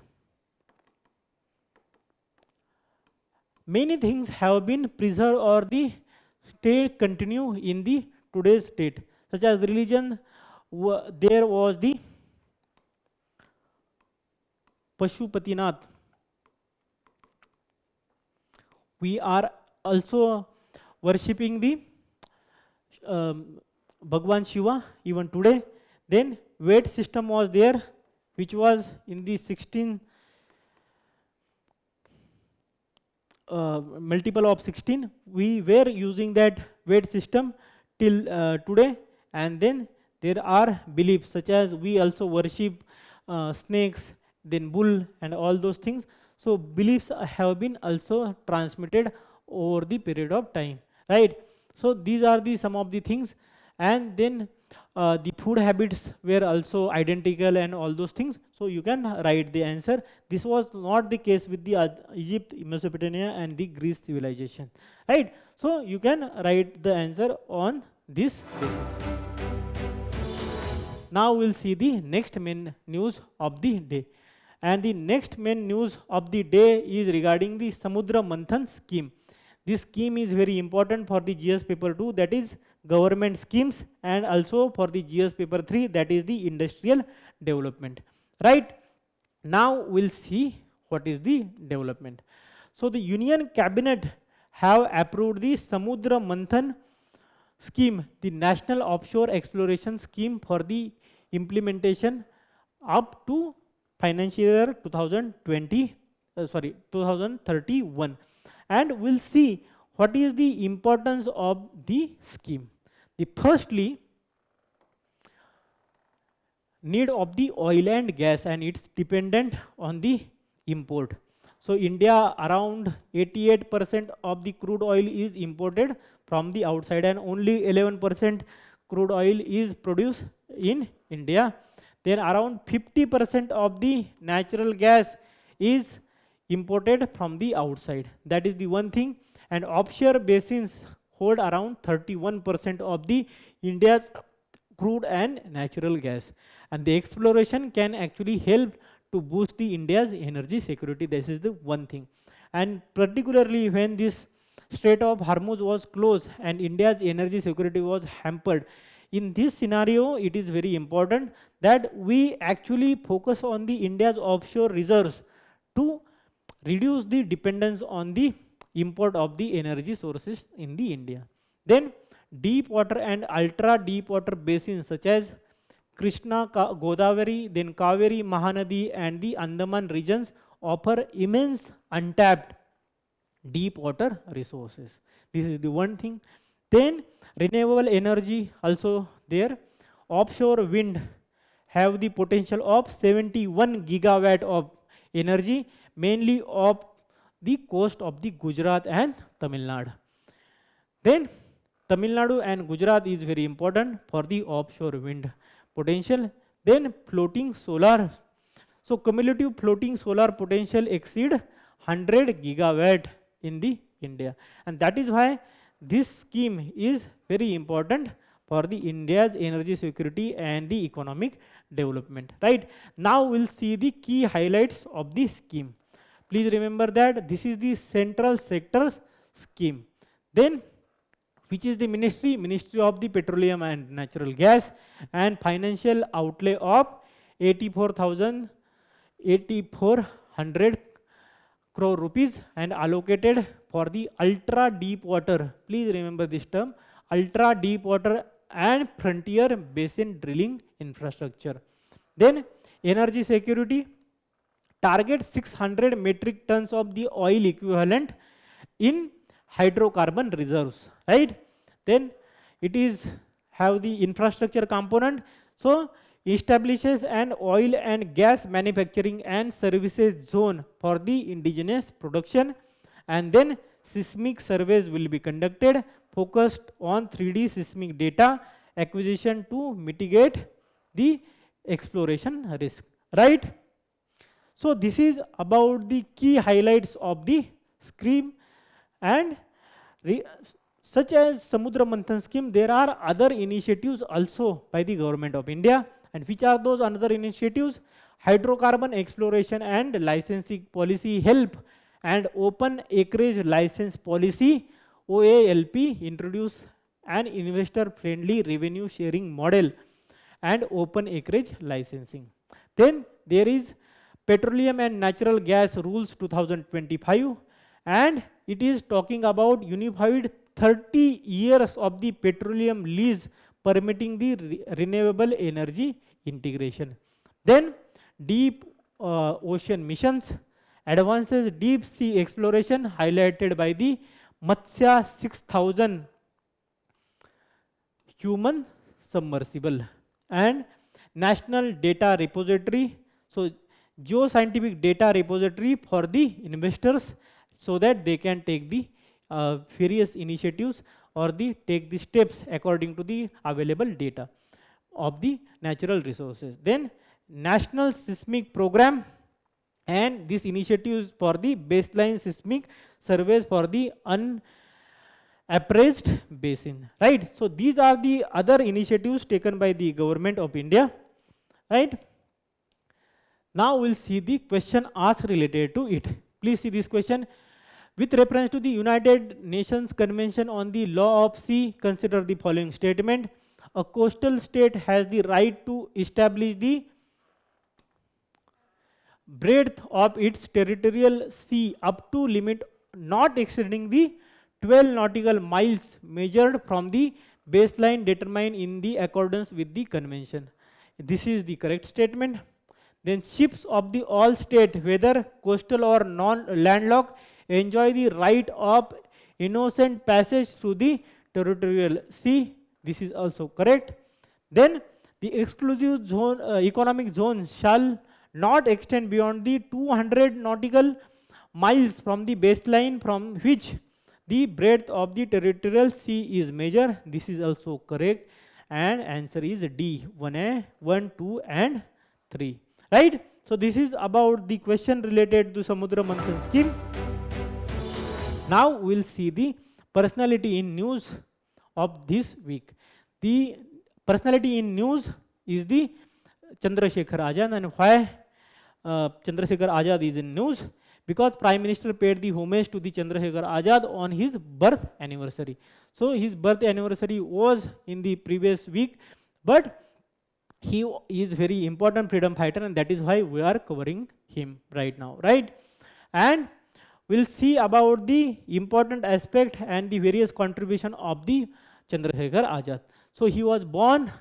A: Many things have been preserved or the state continue in the today's state, such as religion. There was the Pashupatinath. We are also worshipping the Bhagwan Shiva even today. Then weight system was there, which was in the 16 multiple of 16. We were using that weight system till today. And then there are beliefs such as we also worship snakes, then bull and all those things. So beliefs have been also transmitted over the period of time, right? So these are the some of the things. And then the food habits were also identical and all those things. So you can write the answer. This was not the case with the Egypt, Mesopotamia and the Greece civilization, right? So you can write the answer on this basis. Now we'll see the next main news of the day. And the next main news of the day is regarding the Samudra Manthan scheme. This scheme is very important for the GS paper 2, that is government schemes, and also for the GS paper 3, that is the industrial development. Right? Now we'll see what is the development. So the Union Cabinet have approved the Samudra Manthan scheme, the National Offshore Exploration Scheme for the implementation up to financial year 2031, and we'll see what is the importance of the scheme. The firstly, need of the oil and gas, and it's dependent on the import. So India, around 88% of the crude oil is imported from the outside, and only 11% crude oil is produced in India. Then around 50% of the natural gas is imported from the outside. That is the one thing. And offshore basins hold around 31% of the India's crude and natural gas. And the exploration can actually help to boost the India's energy security. This is the one thing. And particularly when this Strait of Hormuz was closed and India's energy security was hampered, in this scenario, it is very important that we actually focus on the India's offshore reserves to reduce the dependence on the import of the energy sources in the India. Then deep water and ultra deep water basins such as Krishna, Godavari, then Kaveri, Mahanadi and the Andaman regions offer immense untapped deep water resources. This is the one thing. Then renewable energy also there. Offshore wind have the potential of 71 gigawatt of energy, mainly of the coast of the Gujarat and Tamil Nadu. Then Tamil Nadu and Gujarat is very important for the offshore wind potential. Then floating solar. So cumulative floating solar potential exceed 100 gigawatt in the India, and that is why this scheme is very important for the India's energy security and the economic development. Right? Now we'll see the key highlights of the scheme. Please remember that this is the central sector scheme. Then which is the ministry? Ministry of the Petroleum and Natural Gas, and financial outlay of 8400 crore rupees, and allocated for the ultra deep water. Please remember this term, ultra deep water and frontier basin drilling infrastructure. Then energy security, target 600 metric tons of the oil equivalent in hydrocarbon reserves, right? Then it is have the infrastructure component. So establishes an oil and gas manufacturing and services zone for the indigenous production, and then seismic surveys will be conducted focused on 3D seismic data acquisition to mitigate the exploration risk, right? So this is about the key highlights of the scheme. And such as Samudra Manthan scheme, there are other initiatives also by the government of India. And which are those other initiatives? Hydrocarbon exploration and licensing policy help, and open acreage license policy OALP introduce an investor friendly revenue sharing model and open acreage licensing. Then there is Petroleum and Natural Gas Rules 2025, and it is talking about unified 30 years of the petroleum lease permitting the renewable energy integration. Then deep ocean missions, advances deep sea exploration highlighted by the Matsya 6000 human submersible, and national data repository. So geoscientific data repository for the investors, so that they can take the various initiatives or take the steps according to the available data of the natural resources. Then national seismic program, and this initiative is for the baseline seismic surveys for the appraised basin, right? So these are the other initiatives taken by the government of India, right? Now we'll see the question asked related to it. Please see this question. With reference to the United Nations Convention on the Law of Sea, consider the following statement. A coastal state has the right to establish the breadth of its territorial sea up to limit not exceeding the 12 nautical miles measured from the baseline determined in the accordance with the convention. This is the correct statement. Then ships of the all state, whether coastal or non-landlocked, enjoy the right of innocent passage through the territorial sea. This is also correct. Then the exclusive zone, economic zone shall not extend beyond the 200 nautical miles from the baseline from which the breadth of the territorial sea is measured. This is also correct. And answer is D, 1A, 1, 2 and 3. Right? So this is about the question related to Samudra Manthan scheme. Now we'll see the personality in news of this week. The personality in news is the Chandrasekhar Azad. And why Chandrasekhar Azad is in news? Because Prime Minister paid the homage to the Chandrasekhar Azad on his birth anniversary. So his birth anniversary was in the previous week, but he is very important freedom fighter, and that is why we are covering him right now, right? And we'll see about the important aspect and the various contribution of the Chandrasekhar Azad. So he was born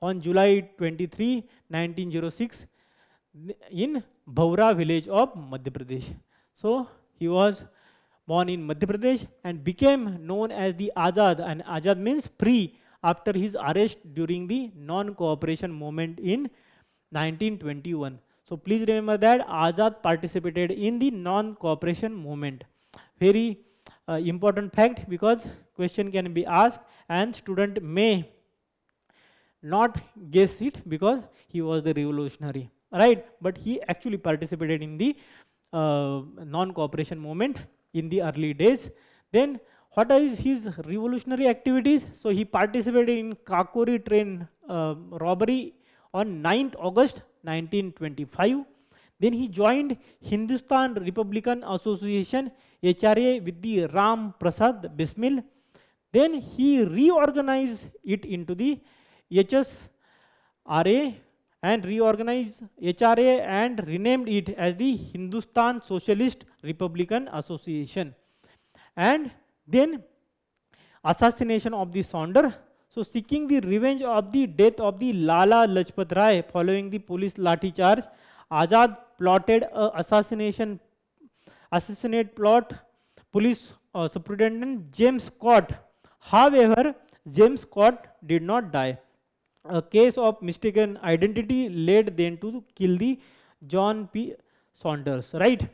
A: on July 23, 1906 in Bhaura village of Madhya Pradesh. So he was born in Madhya Pradesh and became known as the Azad, and Azad means free, after his arrest during the non-cooperation movement in 1921. So please remember that Azad participated in the non-cooperation movement. Very important fact, because question can be asked and student may not guess it because he was the revolutionary, right? But he actually participated in the non-cooperation movement in the early days. Then what is his revolutionary activities? So he participated in Kakori train robbery on 9th August 1925. Then he joined Hindustan Republican Association HRA with the Ram Prasad Bismil. Then he reorganized it into the HSRA and reorganized HRA and renamed it as the Hindustan Socialist Republican Association. And then assassination of the Sonder. So seeking the revenge of the death of the Lala Lajpat Rai following the police lathi charge, Azad plotted a assassinate plot. Police Superintendent James Scott. However, James Scott did not die. A case of mistaken identity led them to kill the John P. Saunders, right?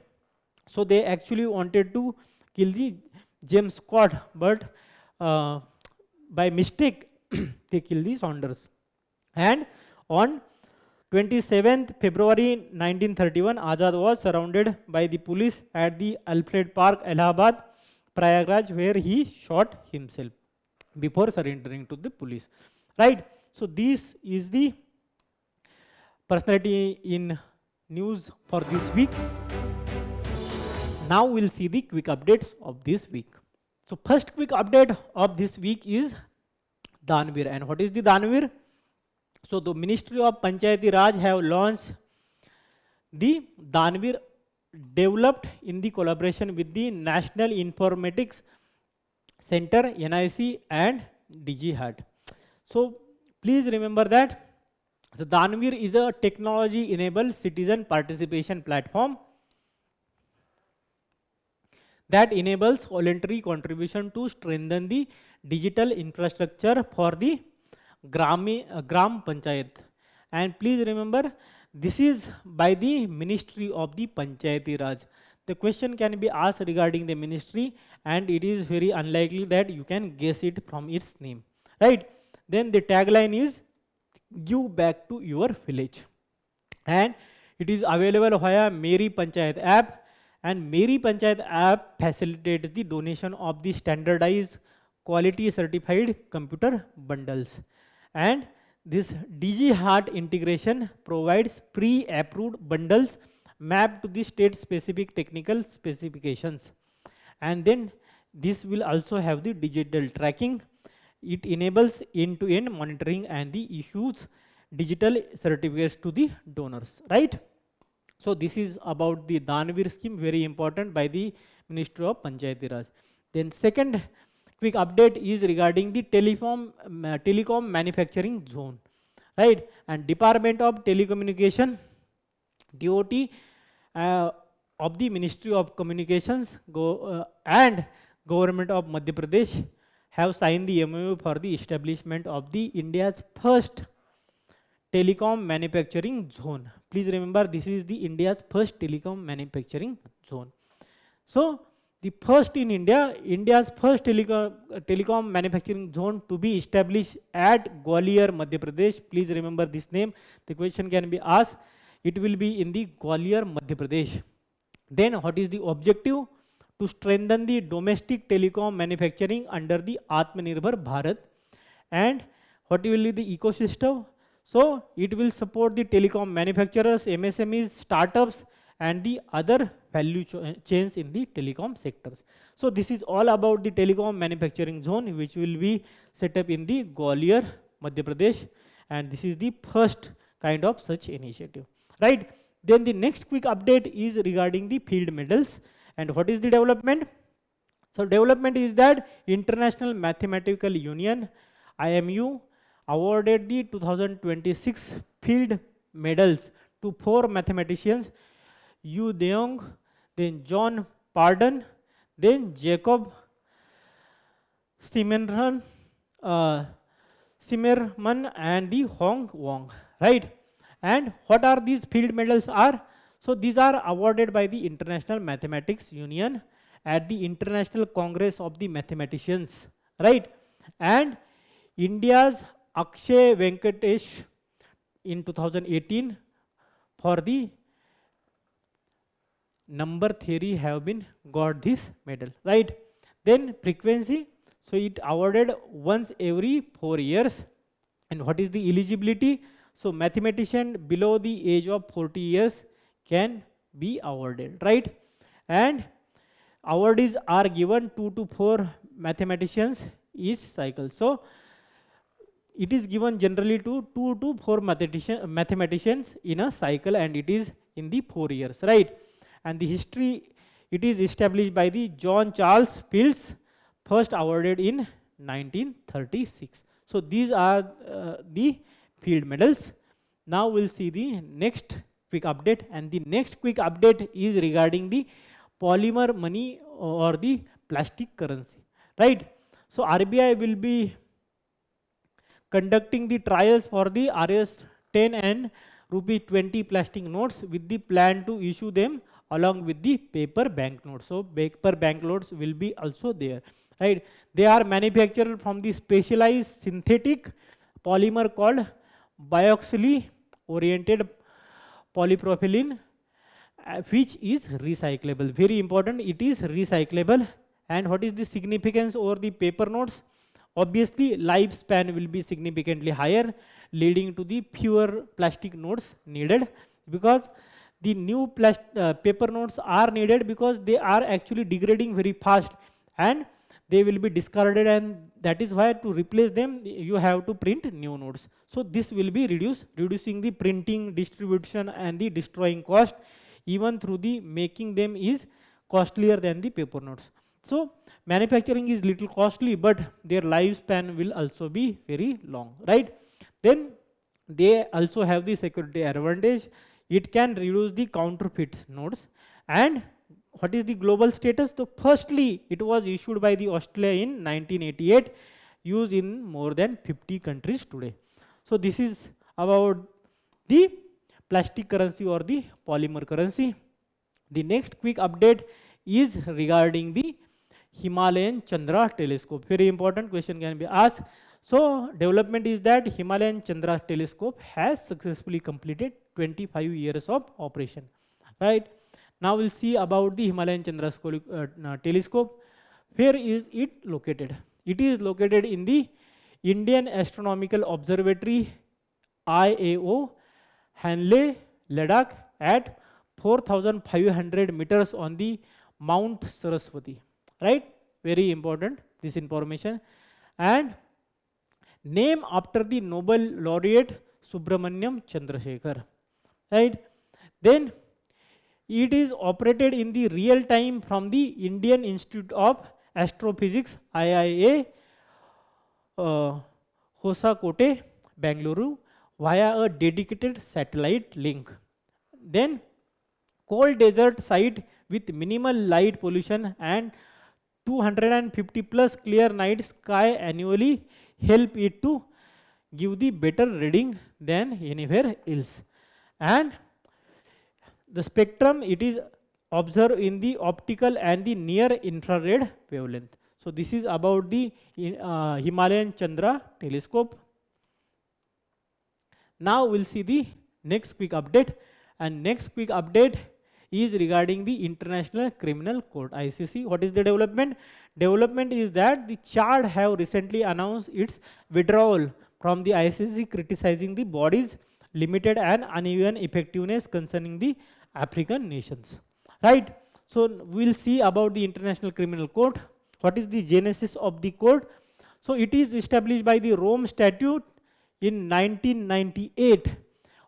A: So they actually wanted to kill the James Scott, but by mistake they killed the Saunders. And on 27th February 1931, Azad was surrounded by the police at the Alfred Park, Allahabad, Prayagraj, where he shot himself before surrendering to the police, right? So this is the personality in news for this week. Now we'll see the quick updates of this week. So first quick update of this week is Danvir. And what is the Danvir? So the Ministry of Panchayati Raj have launched the Danvir, developed in the collaboration with the National Informatics Center, NIC and DG HAT. So please remember that the Danvir is a technology-enabled citizen participation platform that enables voluntary contribution to strengthen the digital infrastructure for the Gram Panchayat. And please remember, this is by the Ministry of the Panchayati Raj. The question can be asked regarding the ministry, and it is very unlikely that you can guess it from its name, right? Then the tagline is give back to your village, and it is available via Meri Panchayat app. And Meri Panchayat app facilitates the donation of the standardized quality certified computer bundles. And this DG Heart integration provides pre-approved bundles mapped to the state specific technical specifications. And then this will also have the digital tracking. It enables end-to-end monitoring and the issues digital certificates to the donors, right? So this is about the Danveer scheme, very important, by the Ministry of Panchayati Raj. Then second quick update is regarding the telecom manufacturing zone, right? And Department of Telecommunication, DOT, of the Ministry of Communications and Government of Madhya Pradesh have signed the MOU for the establishment of the India's first telecom manufacturing zone. Please remember, this is the India's first telecom manufacturing zone. So the first in India, India's first telecom manufacturing zone to be established at Gwalior, Madhya Pradesh. Please remember this name. The question can be asked. It will be in the Gwalior, Madhya Pradesh. Then what is the objective? To strengthen the domestic telecom manufacturing under the Atmanirbhar Bharat. And what will be the ecosystem? So it will support the telecom manufacturers, MSMEs, startups, and the other value chains in the telecom sectors. So this is all about the telecom manufacturing zone, which will be set up in the Gwalior, Madhya Pradesh, and this is the first kind of such initiative, right? Then the next quick update is regarding the field medals. And what is the development? So development is that International Mathematical Union, IMU, awarded the 2026 field medals to 4 mathematicians, Yu Deong, then John Pardon, then Jacob Simerman, and the Hong Wong, right? And what are these field medals are? So these are awarded by the International Mathematics Union at the International Congress of the Mathematicians, right? And India's Akshay Venkatesh in 2018 for the number theory have been got this medal, right? Then frequency, so it awarded once every 4 years. And what is the eligibility? So mathematician below the age of 40 years can be awarded, right? And awardees are given 2 to 4 mathematicians each cycle. So it is given generally to 2 to 4 mathematicians in a cycle, and it is in the 4 years, right? And the history, it is established by the John Charles Fields, first awarded in 1936. So these are the field medals. Now we'll see the next quick update, and the next quick update is regarding the polymer money or the plastic currency, right? So RBI will be conducting the trials for the Rs 10 and ₹20 plastic notes with the plan to issue them along with the paper banknotes. So paper banknotes will be also there, right? They are manufactured from the specialized synthetic polymer called bioaxially oriented polypropylene, which is recyclable. Very important, it is recyclable. And what is the significance over the paper notes? Obviously lifespan will be significantly higher, leading to the fewer plastic notes needed, because the new paper notes are needed because they are actually degrading very fast and they will be discarded, and that is why to replace them you have to print new notes. So this will be reducing the printing, distribution, and the destroying cost. Even through the making them is costlier than the paper notes. So manufacturing is little costly, but their lifespan will also be very long, right? Then they also have the security advantage. It can reduce the counterfeit notes. And what is the global status? So firstly, it was issued by the Australia in 1988, used in more than 50 countries today. So this is about the plastic currency or the polymer currency. The next quick update is regarding the Himalayan Chandra telescope. Very important question can be asked. So development is that Himalayan Chandra telescope has successfully completed 25 years of operation, right? Now we'll see about the Himalayan Chandra telescope. Where is it located? It is located in the Indian Astronomical Observatory IAO, Hanle, Ladakh at 4,500 meters on the Mount Saraswati. Right? Very important this information. And name after the Nobel laureate Subramaniam Chandrasekhar. Right? Then it is operated in the real time from the Indian Institute of Astrophysics IIA, Hosakote, Bangalore via a dedicated satellite link. Then cold desert site with minimal light pollution and 250 plus clear night sky annually help it to give the better reading than anywhere else. And the spectrum, it is observed in the optical and the near infrared wavelength. So this is about the Himalayan Chandra telescope. Now we'll see the next quick update, and next quick update is regarding the International Criminal Court ICC. What is the development? Development is that the Chad have recently announced its withdrawal from the ICC, criticizing the body's limited and uneven effectiveness concerning the African nations. Right? So we'll see about the International Criminal Court. What is the genesis of the court? So it is established by the Rome Statute in 1998,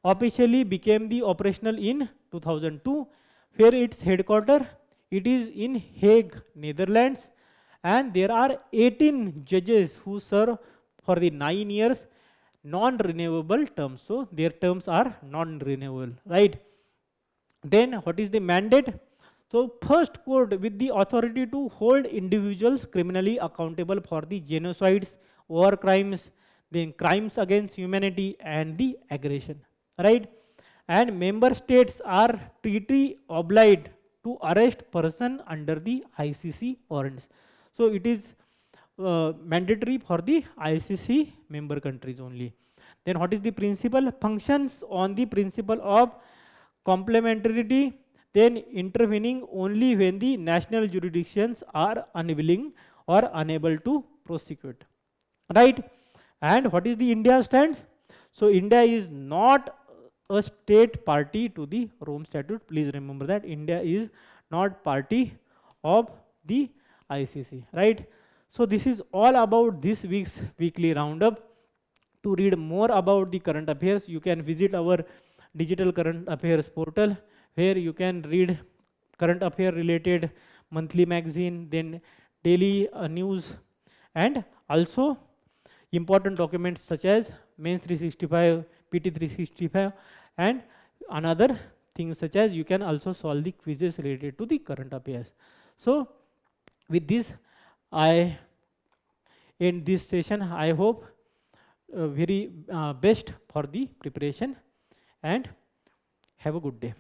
A: officially became the operational in 2002, where its headquarters, it is in Hague, Netherlands, and there are 18 judges who serve for the 9 years non-renewable terms. So their terms are non-renewable, right? Then what is the mandate? So first court with the authority to hold individuals criminally accountable for the genocides, war crimes, then crimes against humanity and the aggression, right? And member states are treaty obliged to arrest person under the ICC warrants. So it is mandatory for the ICC member countries only. Then what is the principle? Functions on the principle of complementarity, then intervening only when the national jurisdictions are unwilling or unable to prosecute, right? And what is the India stance? So India is not a state party to the Rome Statute. Please remember that India is not party of the ICC, right? So this is all about this week's weekly roundup. To read more about the current affairs, you can visit our digital current affairs portal, where you can read current affair related monthly magazine, then daily news, and also important documents such as Mains 365, PT 365, and another things such as you can also solve the quizzes related to the current affairs. So with this, I end this session. I hope very best for the preparation, and have a good day.